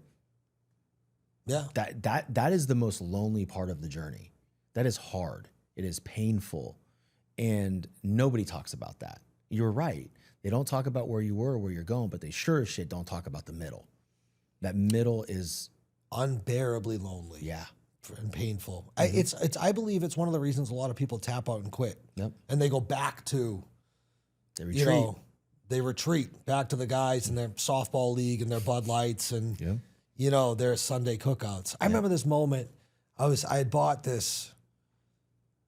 yeah, that is the most lonely part of the journey. That is hard. It is painful. And nobody talks about that. You're right. They don't talk about where you were or where you're going, but they sure as shit don't talk about the middle. That middle is unbearably lonely. Yeah. And painful. Mm-hmm. I believe it's one of the reasons a lot of people tap out and quit. Yep. And they go back to, they retreat. They retreat back to the guys in their softball league and their Bud Lights and, yep. Their Sunday cookouts. I remember this moment. I had bought this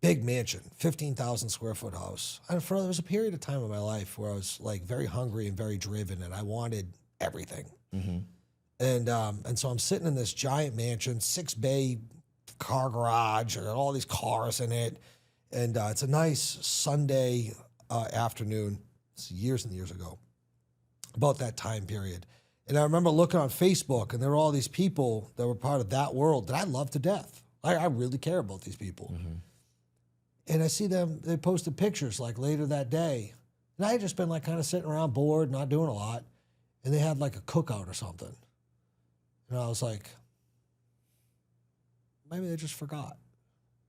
big mansion, 15,000 square foot house. And there was a period of time in my life where I was like very hungry and very driven, and I wanted everything. Mm-hmm. And so I'm sitting in this giant mansion, 6-bay car garage, and all these cars in it. And it's a nice Sunday afternoon. It's years and years ago, about that time period. And I remember looking on Facebook, and there were all these people that were part of that world that I love to death. I really care about these people. Mm-hmm. And I see them, they posted pictures like later that day. And I had just been like kind of sitting around bored, not doing a lot. And they had like a cookout or something. And I was like, maybe they just forgot.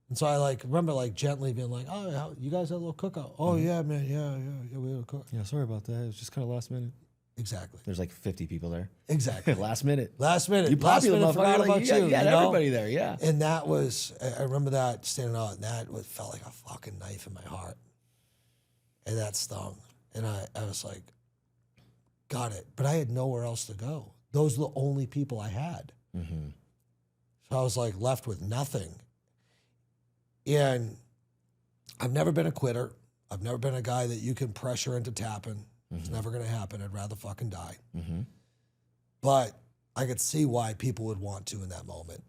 And so I like remember like gently being like, oh, you guys had a little cookout. Oh yeah, man, yeah, we had a cookout. Yeah, sorry about that. It was just kind of last minute. Exactly. There's like 50 people there. Exactly. Last minute. You popular forgot about you. You had everybody there, yeah. And that was, I remember that standing out, and that felt like a fucking knife in my heart. And that stung. And I was like, got it. But I had nowhere else to go. Those were the only people I had. Mm-hmm. So I was like left with nothing. And I've never been a quitter. I've never been a guy that you can pressure into tapping. Mm-hmm. It's never going to happen. I'd rather fucking die. Mm-hmm. But I could see why people would want to in that moment.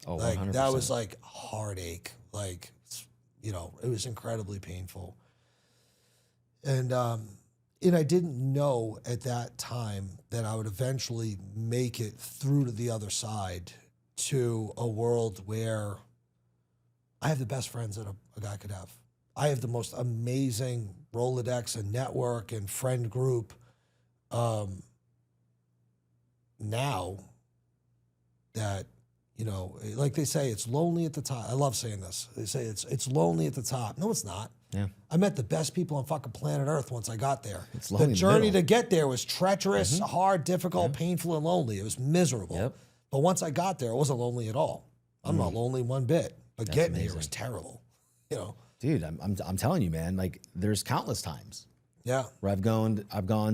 Oh, like 100%. that was like heartache. Like, it was incredibly painful. And I didn't know at that time that I would eventually make it through to the other side to a world where I have the best friends that a guy could have. I have the most amazing Rolodex and network and friend group now that, like they say, it's lonely at the top. I love saying this. They say it's lonely at the top. No, it's not. Yeah. I met the best people on fucking planet Earth once I got there. It's lonely the journey to get there was treacherous, Mm-hmm. hard, difficult, painful, and lonely. It was miserable. Yep. But once I got there, it wasn't lonely at all. I'm not lonely one bit. But That's getting amazing. here was terrible. Dude, I'm telling you, man, like there's countless times Yeah. where I've gone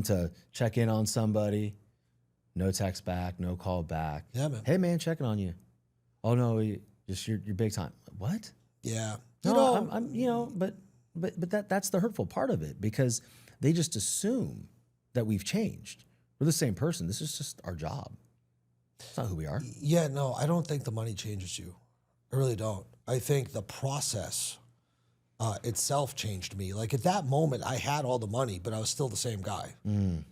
to check in on somebody, no text back, no call back. Yeah, man. Hey man, checking on you. Oh no, just you're big time. What? Yeah. No, I'm but that's the hurtful part of it, because they just assume that we've changed. We're the same person. This is just our job. It's not who we are. Yeah, no, I don't think the money changes you. I really don't. I think the process itself changed me. Like at that moment, I had all the money, but I was still the same guy. Mm.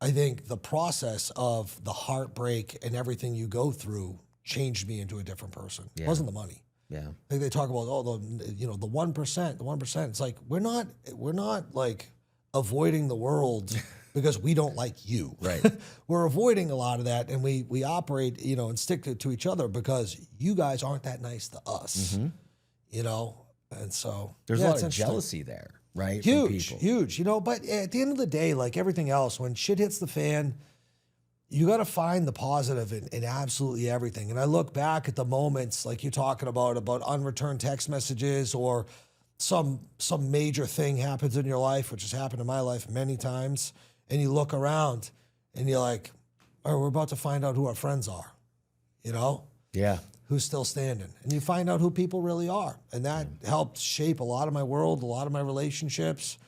I think the process of the heartbreak and everything you go through changed me into a different person. Yeah. It wasn't the money. Yeah. Like they talk about, the 1%. It's like we're not like avoiding the world because we don't like you. Right. We're avoiding a lot of that, and we operate, and stick to each other because you guys aren't that nice to us. Mm-hmm. And so there's a lot of jealousy there, right? Huge. But at the end of the day, like everything else, when shit hits the fan, you got to find the positive in absolutely everything. And I look back at the moments like you're talking about unreturned text messages, or some major thing happens in your life, which has happened in my life many times. And you look around and you're like, all right, we're about to find out who our friends are, you know? Yeah. Who's still standing. And you find out who people really are. And that helped shape a lot of my world, a lot of my relationships.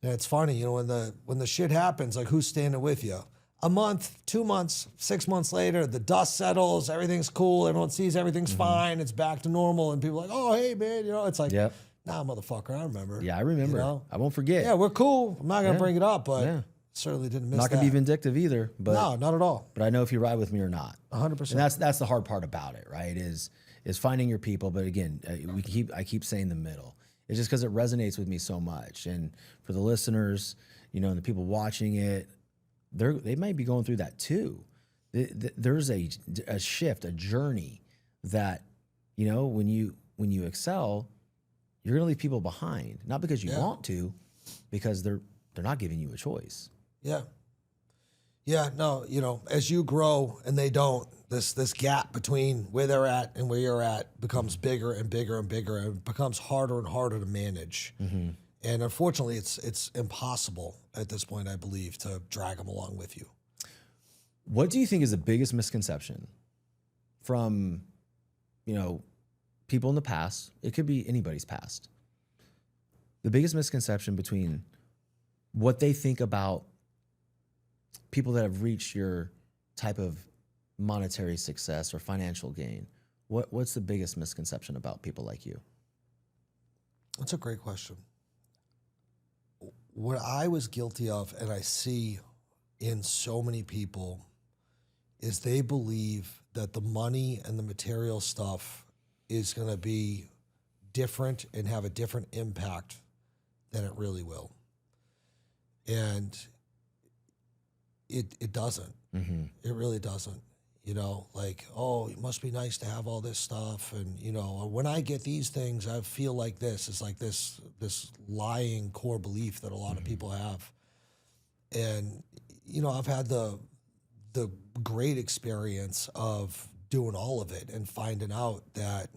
And it's funny, you know, when the shit happens, like, who's standing with you? A month, 2 months, 6 months later, the dust settles, everything's cool, everyone sees everything's fine, it's back to normal, and people are like, oh, hey, man, you know, it's like, nah, motherfucker, I remember. Yeah, I remember. You know? I won't forget. Yeah, we're cool. I'm not going to bring it up, but certainly didn't miss that. Not going to be vindictive either. But no, not at all. But I know if you ride with me or not. 100%. And that's the hard part about it, right, is finding your people. But again, I keep saying the middle. It's just because it resonates with me so much. And for the listeners, you know, and the people watching it, they might be going through that too. There's a shift, a journey that, you know, when you excel, you're gonna leave people behind. Not because you want to, because they're not giving you a choice. Yeah. Yeah, no, you know, as you grow and they don't, this gap between where they're at and where you're at becomes bigger and bigger and bigger, and it becomes harder and harder to manage. Mm-hmm. And unfortunately, it's impossible at this point, I believe, to drag them along with you. What do you think is the biggest misconception from, you know, people in the past? It could be anybody's past. The biggest misconception between what they think about people that have reached your type of monetary success or financial gain. What's the biggest misconception about people like you? That's a great question. What I was guilty of, and I see in so many people, is they believe that the money and the material stuff is going to be different and have a different impact than it really will. And it doesn't. Mm-hmm. It really doesn't. You know, like, oh, it must be nice to have all this stuff. And, you know, when I get these things, I feel like this. It's like this lying core belief that a lot of people have. And, you know, I've had the great experience of doing all of it and finding out that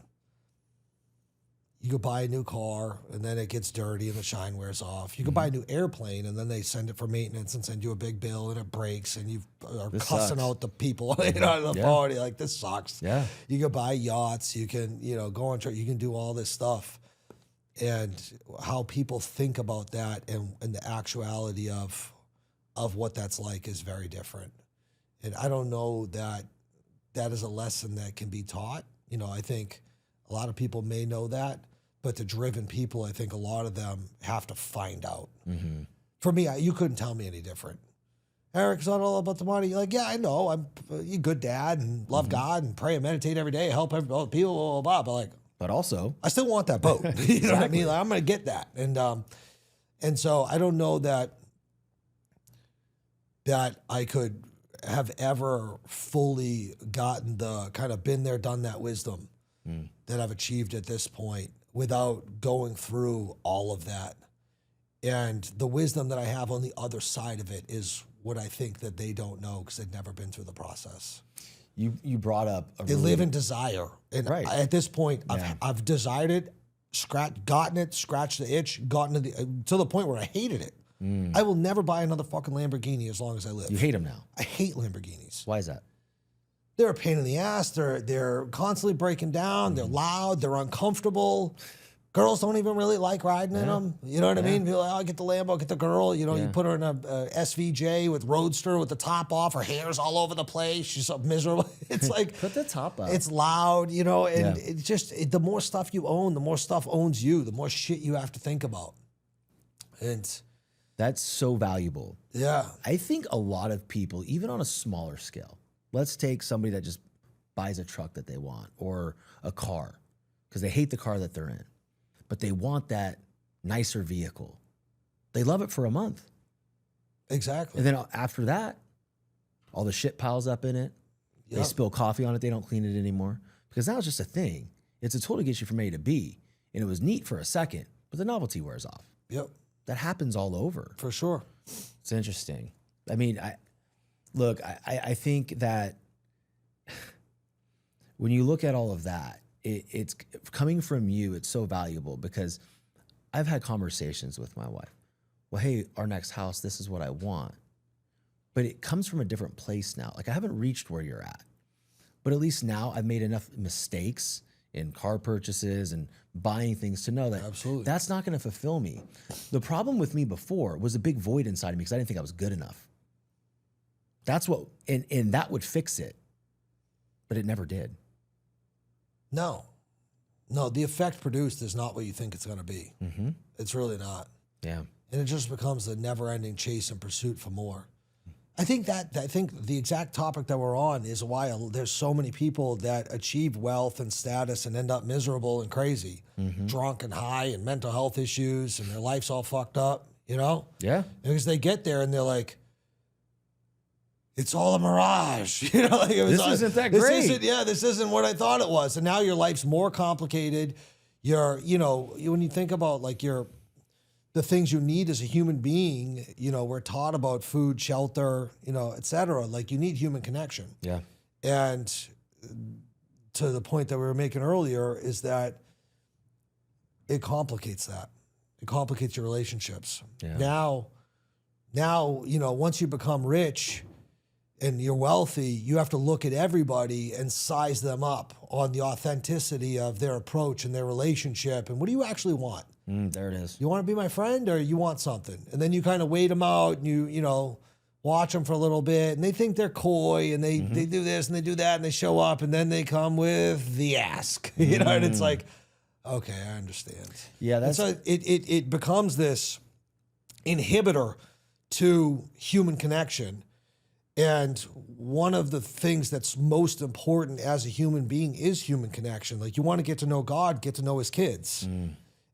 you could buy a new car and then it gets dirty and the shine wears off. You could buy a new airplane and then they send it for maintenance and send you a big bill and it breaks and you are cussing out the people on the phone. You're like, this sucks. Yeah. You could buy yachts. You can, you know, go on trip. You can do all this stuff. And how people think about that and the actuality of what that's like is very different. And I don't know that is a lesson that can be taught. You know, I think a lot of people may know that, but the driven people, I think a lot of them have to find out. Mm-hmm. For me, you couldn't tell me any different. Eric, it's not all about the money. You're like, yeah, I know. I'm a good dad and love God and pray and meditate every day, help all the people, blah, blah, blah. But also, I still want that boat. You know what I mean? Like, I'm going to get that. And so I don't know that I could have ever fully gotten the kind of been there, done that wisdom that I've achieved at this point without going through all of that. And the wisdom that I have on the other side of it is what I think that they don't know because they've never been through the process. You brought up they live in desire. And at this point, I've desired it, gotten it, scratched the itch, gotten to the point where I hated it. I will never buy another fucking Lamborghini as long as I live. You hate them now? I hate Lamborghinis. Why is that? They're a pain in the ass. They're constantly breaking down. They're loud. They're uncomfortable. Girls don't even really like riding in them. You know what I mean? People like, oh, get the Lambo, get the girl. You know, you put her in a SVJ with Roadster with the top off. Her hair's all over the place. She's so miserable. It's like put the top up. It's loud, you know, and it's just the more stuff you own, the more stuff owns you. The more shit you have to think about. And that's so valuable. Yeah, I think a lot of people, even on a smaller scale. Let's take somebody that just buys a truck that they want or a car because they hate the car that they're in, but they want that nicer vehicle. They love it for a month. Exactly. And then after that, all the shit piles up in it. Yep. They spill coffee on it. They don't clean it anymore because now it's just a thing. It's a tool to get you from A to B. And it was neat for a second, but the novelty wears off. Yep. That happens all over. For sure. It's interesting. I mean, Look, I think that when you look at all of that, it's coming from you. It's so valuable because I've had conversations with my wife. Well, hey, our next house, this is what I want. But it comes from a different place now. Like I haven't reached where you're at, but at least now I've made enough mistakes in car purchases and buying things to know that Absolutely. that's not going to fulfill me. The problem with me before was a big void inside of me because I didn't think I was good enough. That's what, and that would fix it, but it never did. No, the effect produced is not what you think it's going to be. Mm-hmm. It's really not. Yeah. And it just becomes a never-ending chase and pursuit for more. I think the exact topic that we're on is why there's so many people that achieve wealth and status and end up miserable and crazy, drunk and high and mental health issues, and their life's all fucked up, you know? Yeah. Because they get there and they're like, it's all a mirage, you know? Like This isn't that great. This isn't what I thought it was. And now your life's more complicated. When you think about like the things you need as a human being, we're taught about food, shelter, et cetera. Like you need human connection. Yeah. And to the point that we were making earlier is that it complicates that. It complicates your relationships. Yeah. Now, once you become rich and you're wealthy, you have to look at everybody and size them up on the authenticity of their approach and their relationship. And what do you actually want? There it is. You want to be my friend or you want something? And then you kind of wait them out and you watch them for a little bit and they think they're coy and they do this and they do that and they show up and then they come with the ask, and it's like, okay, I understand. Yeah, that's... And so it becomes this inhibitor to human connection. And one of the things that's most important as a human being is human connection. Like you want to get to know God, get to know his kids.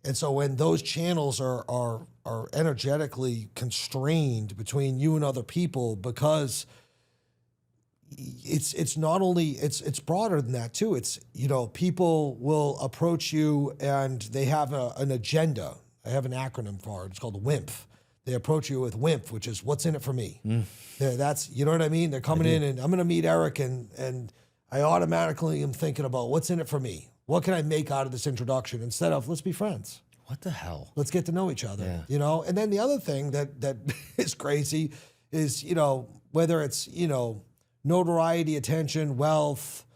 And so when those channels are energetically constrained between you and other people, because it's not only, it's broader than that too. It's, people will approach you and they have an agenda. I have an acronym for it. It's called WIMP. They approach you with WIMP, which is what's in it for me. That's, you know what I mean? They're coming in and I'm going to meet Eric and I automatically am thinking about what's in it for me. What can I make out of this introduction instead of let's be friends? What the hell? Let's get to know each other, Yeah. And then the other thing that is crazy is, whether it's, notoriety, attention, wealth,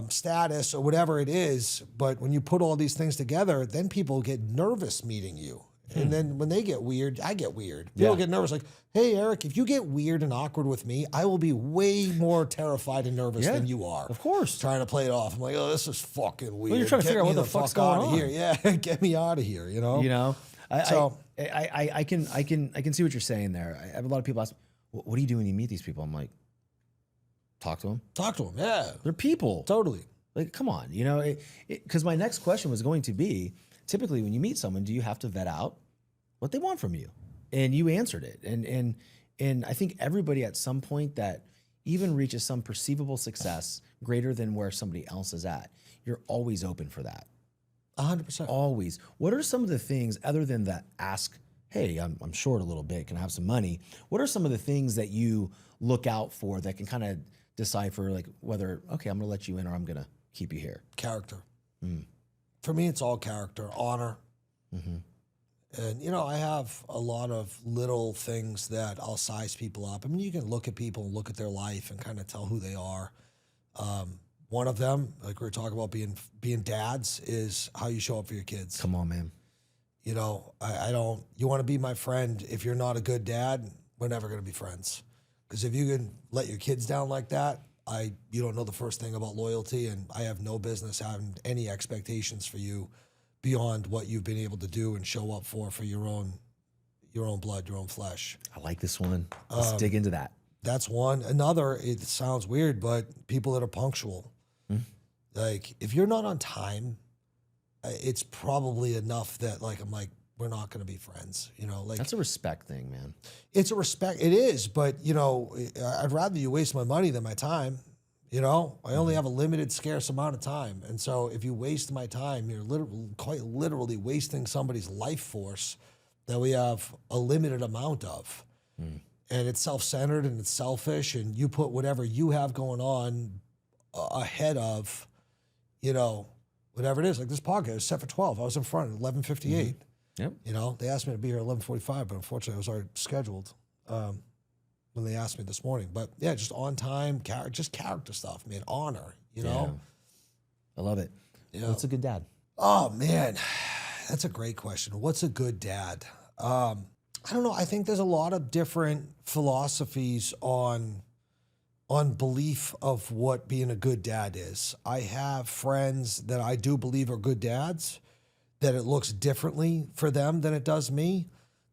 status, or whatever it is. But when you put all these things together, then people get nervous meeting you. And then when they get weird, I get weird. People get nervous like, hey, Eric, if you get weird and awkward with me, I will be way more terrified and nervous than you are. Of course. Trying to play it off. I'm like, oh, this is fucking weird. Well, you're trying to figure out what the fuck's going on. Here. Yeah, get me out of here, I can see what you're saying there. I have a lot of people ask, what do you do when you meet these people? I'm like, talk to them. Talk to them, yeah. They're people. Totally. Like, come on, because my next question was going to be, typically when you meet someone, do you have to vet out what they want from you? And you answered it. And I think everybody at some point that even reaches some perceivable success greater than where somebody else is at, you're always open for that. 100%. Always. What are some of the things other than the ask, hey, I'm short a little bit, can I have some money? What are some of the things that you look out for that can kind of decipher like whether, okay, I'm gonna let you in or I'm gonna keep you here? Character. For me, it's all character, honor. And, I have a lot of little things that I'll size people up. I mean, you can look at people and look at their life and kind of tell who they are. One of them, like we were talking about being dads, is how you show up for your kids. Come on, man. You want to be my friend. If you're not a good dad, we're never going to be friends. Because if you can let your kids down like that, you don't know the first thing about loyalty, and I have no business having any expectations for you beyond what you've been able to do and show up for your own blood, your own flesh. I like this one. Let's dig into that. That's one. Another, it sounds weird, but people that are punctual. Like, if you're not on time, it's probably enough that, like, I'm like, we're not going to be friends. Like, that's a respect thing, man. It's a respect. It is, but, I'd rather you waste my money than my time. I only have a limited, scarce amount of time. And so if you waste my time, you're quite literally wasting somebody's life force that we have a limited amount of. and it's self-centered and it's selfish, and you put whatever you have going on ahead of, you know, whatever it is. Like this podcast was set for 12. I was in front at 11:58. Yep. You know, they asked me to be here at 11:45, but unfortunately I was already scheduled when they asked me this morning. But yeah, just on time, just character stuff, man. Honor, you know? I love it. Yeah. What's a good dad? Oh, man. That's a great question. What's a good dad? I don't know. I think there's a lot of different philosophies on belief of what being a good dad is. I have friends that I do believe are good dads, that it looks differently for them than it does me.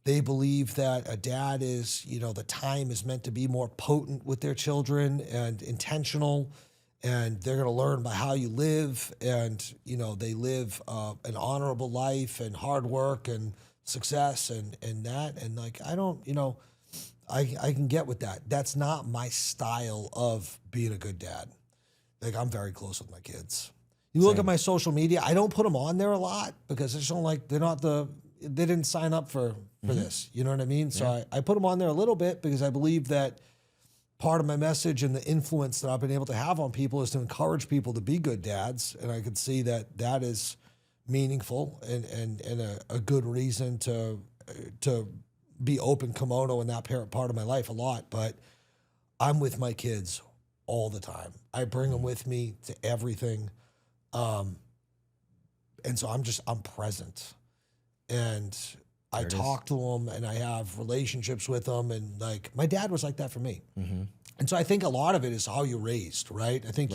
They believe that a dad is, you know, the time is meant to be more potent with their children and intentional, and they're going to learn by how you live, and, you know, they live an honorable life and hard work and success and that. And like, I don't, you know, I can get with that. That's not my style of being a good dad. Like, I'm very close with my kids. You look at my social media, I don't put them on there a lot because I just don't like, they didn't sign up for this. You know what I mean? So I put them on there a little bit because I believe that part of my message and the influence that I've been able to have on people is to encourage people to be good dads. And I could see that that is meaningful and a good reason to be open kimono in that part of my life a lot. But I'm with my kids all the time. I bring them with me to everything. And so I'm present, and I talk to them, and I have relationships with them. And like, my dad was like that for me. Mm-hmm. And so I think a lot of it is how you're raised, right? I think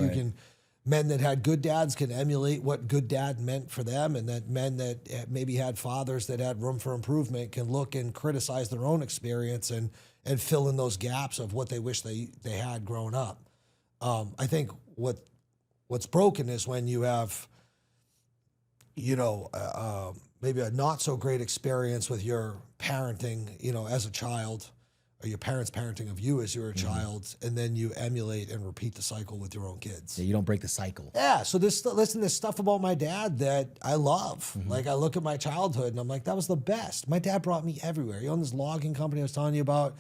men that had good dads can emulate what good dad meant for them, and that men that maybe had fathers that had room for improvement can look and criticize their own experience and fill in those gaps of what they wish they had growing up. I think what's broken is when you have, you know, maybe a not so great experience with your parenting, you know, as a child, or your parents' parenting of you as you were a child, and then you emulate and repeat the cycle with your own kids. Yeah, you don't break the cycle. Yeah, so listen, there's stuff about my dad that I love. Like, I look at my childhood and I'm like, that was the best. My dad brought me everywhere. He owned this logging company I was telling you about,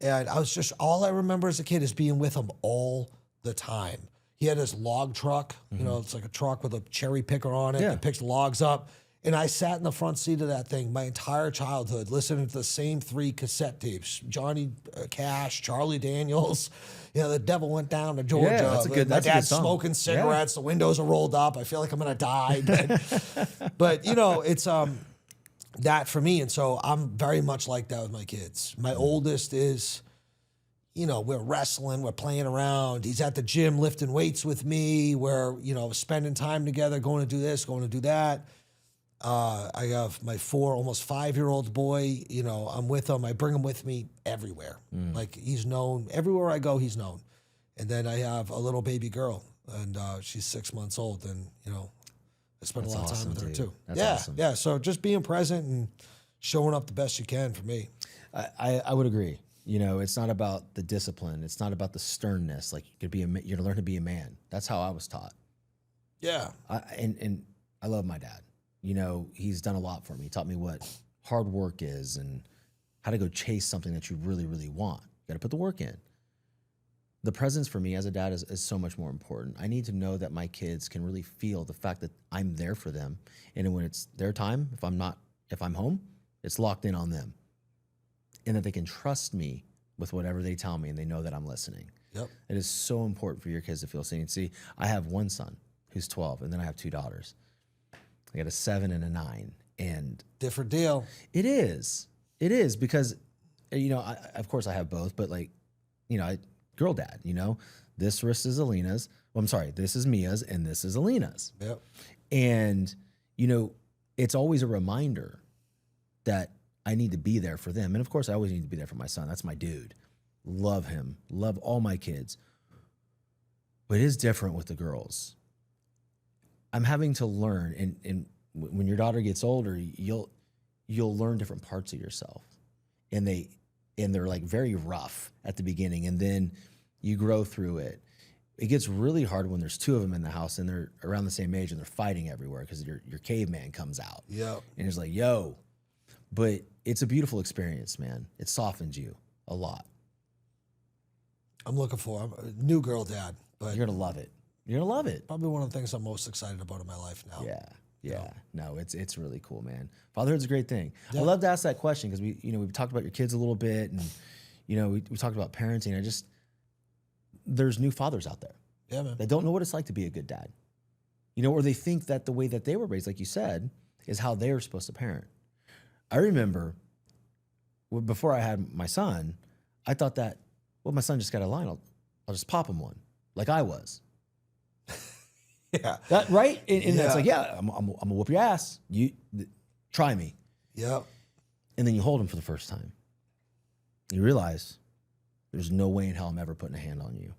and I was just, all I remember as a kid is being with him all the time. He had this log truck, you know, it's like a truck with a cherry picker on it that picks logs up. And I sat in the front seat of that thing my entire childhood, listening to the same 3 cassette tapes: Johnny Cash, Charlie Daniels, you know, The Devil Went Down to Georgia. Yeah, that's a good, my dad's song. Smoking cigarettes, the windows are rolled up. I feel like I'm gonna die. But you know, it's that for me. And so I'm very much like that with my kids. My oldest is, you know, we're wrestling, we're playing around. He's at the gym lifting weights with me. We're, you know, spending time together, going to do this, going to do that. I have my 4, almost 5-year-old boy. You know, I'm with him. I bring him with me everywhere. Like, he's known. Everywhere I go, he's known. And then I have a little baby girl, and she's 6 months old. And, you know, I spend a lot of time with her, too. That's awesome. Yeah. So just being present and showing up the best you can for me. I would agree. You know, it's not about the discipline. It's not about the sternness. Like, you're going to learn to be a man. That's how I was taught. Yeah. And I love my dad. You know, he's done a lot for me. He taught me what hard work is and how to go chase something that you really, really want. You got to put the work in. The presence for me as a dad is so much more important. I need to know that my kids can really feel the fact that I'm there for them. And when it's their time, if I'm home, it's locked in on them. And that they can trust me with whatever they tell me, and they know that I'm listening. Yep. It is so important for your kids to feel seen. See, I have one son who's 12, and then I have 2 daughters. I got a 7 and a 9, and different deal. It is because, you know, of course I have both, but like, you know, girl dad, you know, this wrist is Alina's. Well, I'm sorry, this is Mia's, and this is Alina's. Yep. And, you know, it's always a reminder that I need to be there for them. And of course I always need to be there for my son. That's my dude. Love him. Love all my kids. But it is different with the girls. I'm having to learn, and when your daughter gets older, you'll learn different parts of yourself, and they're like very rough at the beginning, and then you grow through it. It gets really hard when there's 2 of them in the house and they're around the same age and they're fighting everywhere because your caveman comes out. Yeah, and it's like, yo, but it's a beautiful experience, man. It softens you a lot. I'm looking for. I'm a new girl dad, but You're gonna love it. You're gonna love it. probably one of the things I'm most excited about in my life now. Yeah. Yeah. No, it's really cool, man. Fatherhood's a great thing. I love to ask that question because we've talked about your kids a little bit, and we talked about parenting. There's new fathers out there Yeah, man. that don't know what it's like to be a good dad. Or they think that the way that they were raised, like you said, is how they are supposed to parent. I remember before I had my son, I thought that, well, my son just got a line, I'll just pop him one, like I was. Yeah. That right? And it's like, I'm gonna whoop your ass. Try me. Yep. And then you hold him for the first time. You realize there's no way in hell I'm ever putting a hand on you.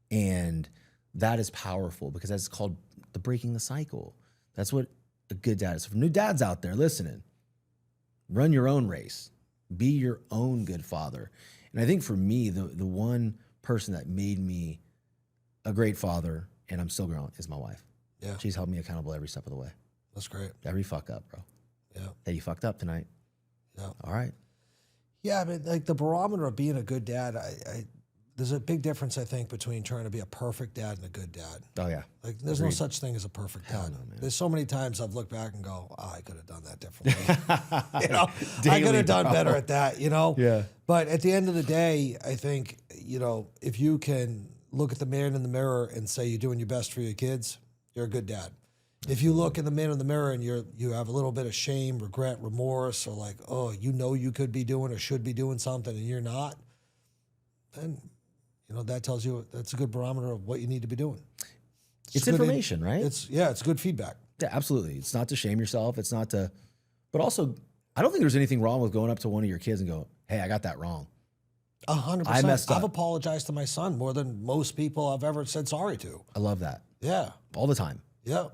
And that is powerful because that's called the breaking the cycle. That's what a good dad is. So for new dads out there listening, run your own race. Be your own good father. And I think for me, the one person that made me a great father, and I'm still growing, is my wife. Yeah. She's held me accountable every step of the way. That's great. Every fuck up, bro. Yeah. Hey, you fucked up tonight. Yeah. All right. Yeah, I mean, like the barometer of being a good dad, there's a big difference, I think, between trying to be a perfect dad and a good dad. Oh, yeah. Like, there's no such thing as a perfect dad. no, man. There's so many times I've looked back and go, I could have done that differently. I Daily, could have done bro. better at that, Yeah. But at the end of the day, I think, if you can look at the man in the mirror and say you're doing your best for your kids, you're a good dad. If you look in the man in the mirror and you have a little bit of shame, regret, remorse, or like, you could be doing or should be doing something and you're not, then that tells you that's a good barometer of what you need to be doing. It's information, right? It's good feedback. Yeah, absolutely. It's not to shame yourself. It's not to, but also, I don't think there's anything wrong with going up to one of your kids and go, hey, I got that wrong. 100%. I messed up. I've apologized to my son more than most people I've ever said sorry to. I love that. Yeah. All the time. Yeah.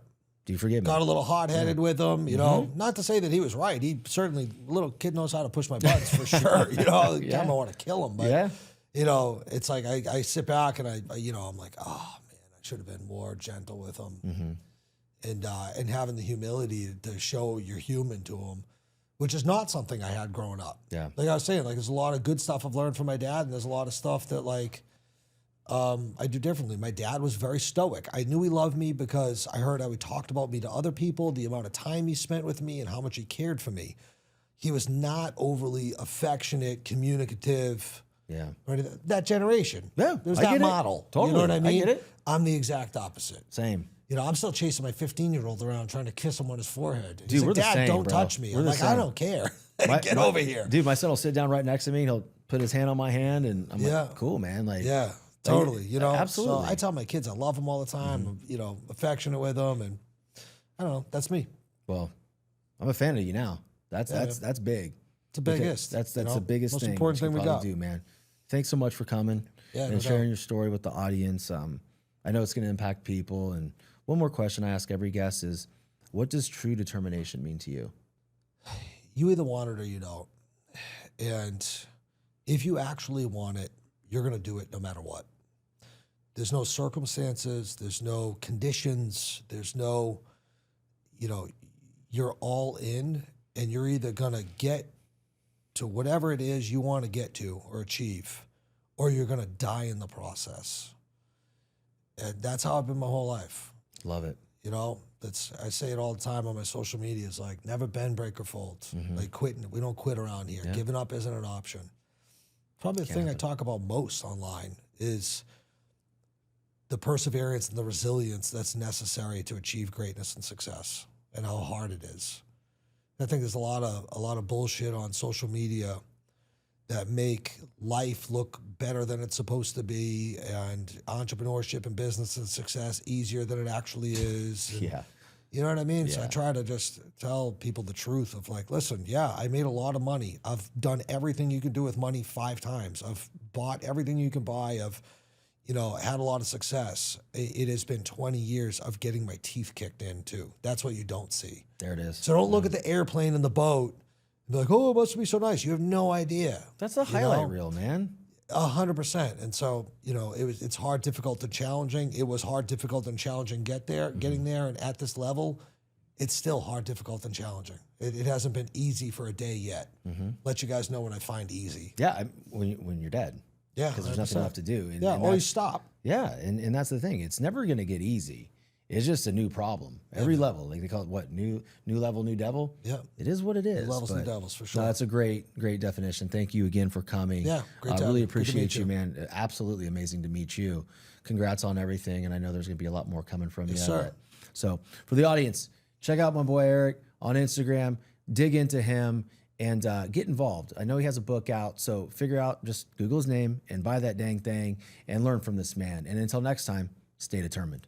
Do you forgive me? Got a little hot-headed with him, Not to say that he was right. He certainly, little kid knows how to push my buttons for sure. The time I want to kill him, but it's like I sit back and I'm like, oh man, I should have been more gentle with him, and having the humility to show you're human to him, which is not something I had growing up. Yeah. Like I was saying, like there's a lot of good stuff I've learned from my dad, and there's a lot of stuff that I do differently. My dad was very stoic. I knew he loved me because I heard how he talked about me to other people, the amount of time he spent with me, and how much he cared for me. He was not overly affectionate, communicative. Yeah. Right? That generation. Yeah, There's I that get it. model. Totally. You know what I mean? I get it. I'm the exact opposite. Same. I'm still chasing my 15-year-old around trying to kiss him on his forehead. Dude, He's we're like, the Dad, same, don't bro. touch me. We're I'm the like, I same. don't care. Get over here. Dude, my son will sit down right next to me. He'll put his hand on my hand, and I'm like, cool, man. Like, Yeah, totally. absolutely. So I tell my kids I love them all the time. I'm, affectionate with them, and I don't know. That's me. Well, I'm a fan of you now. That's big. It's the biggest. That's the biggest most thing. important that you thing we probably got. do, man. Thanks so much for coming and no sharing doubt. your story with the audience. I know it's going to impact people. And one more question I ask every guest is, what does true determination mean to you? You either want it or you don't. And if you actually want it, you're going to do it no matter what. There's no circumstances. There's no conditions. There's no, you're all in, and you're either going to get to whatever it is you want to get to or achieve, or you're going to die in the process. And that's how I've been my whole life. Love it. I say it all the time on my social media. It's like, never bend, break, or fold. Like quitting. We don't quit around here. Yeah. Giving up isn't an option. Probably the thing I talk about most online is the perseverance and the resilience that's necessary to achieve greatness and success, and how hard it is. I think there's a lot of bullshit on social media that make life look better than it's supposed to be, and entrepreneurship and business and success easier than it actually is. And, Yeah. You know what I mean? Yeah. So I try to just tell people the truth of like, listen, yeah, I made a lot of money. I've done everything you can do with money 5 times. I've bought everything you can buy. I've, had a lot of success. It has been 20 years of getting my teeth kicked in too. That's what you don't see. There it is. So don't look at the airplane and the boat and be like, oh, it must be so nice. You have no idea. That's the highlight reel, man. 100%. And so, it's hard, difficult, and challenging. It was hard, difficult, and challenging getting there. And at this level, it's still hard, difficult, and challenging. It hasn't been easy for a day yet. Let you guys know when I find easy. Yeah, when you're dead. Yeah, because there's nothing 100%. left to do. And, Yeah, and always that's, stop. yeah, and that's the thing. It's never going to get easy. It's just a new problem. Every level, like they call it, what, new level, new devil? Yeah. It is what it is. Levels and but devils, for sure. No, that's a great definition. Thank you again for coming. Yeah, great to I have really you. Good to appreciate meet you, you. man. Absolutely amazing to meet you. Congrats on everything, and I know there's going to be a lot more coming from you. sir. So for the audience, check out my boy Eric on Instagram, dig into him, and get involved. I know he has a book out, so figure out, just Google his name and buy that dang thing and learn from this man. And until next time, stay determined.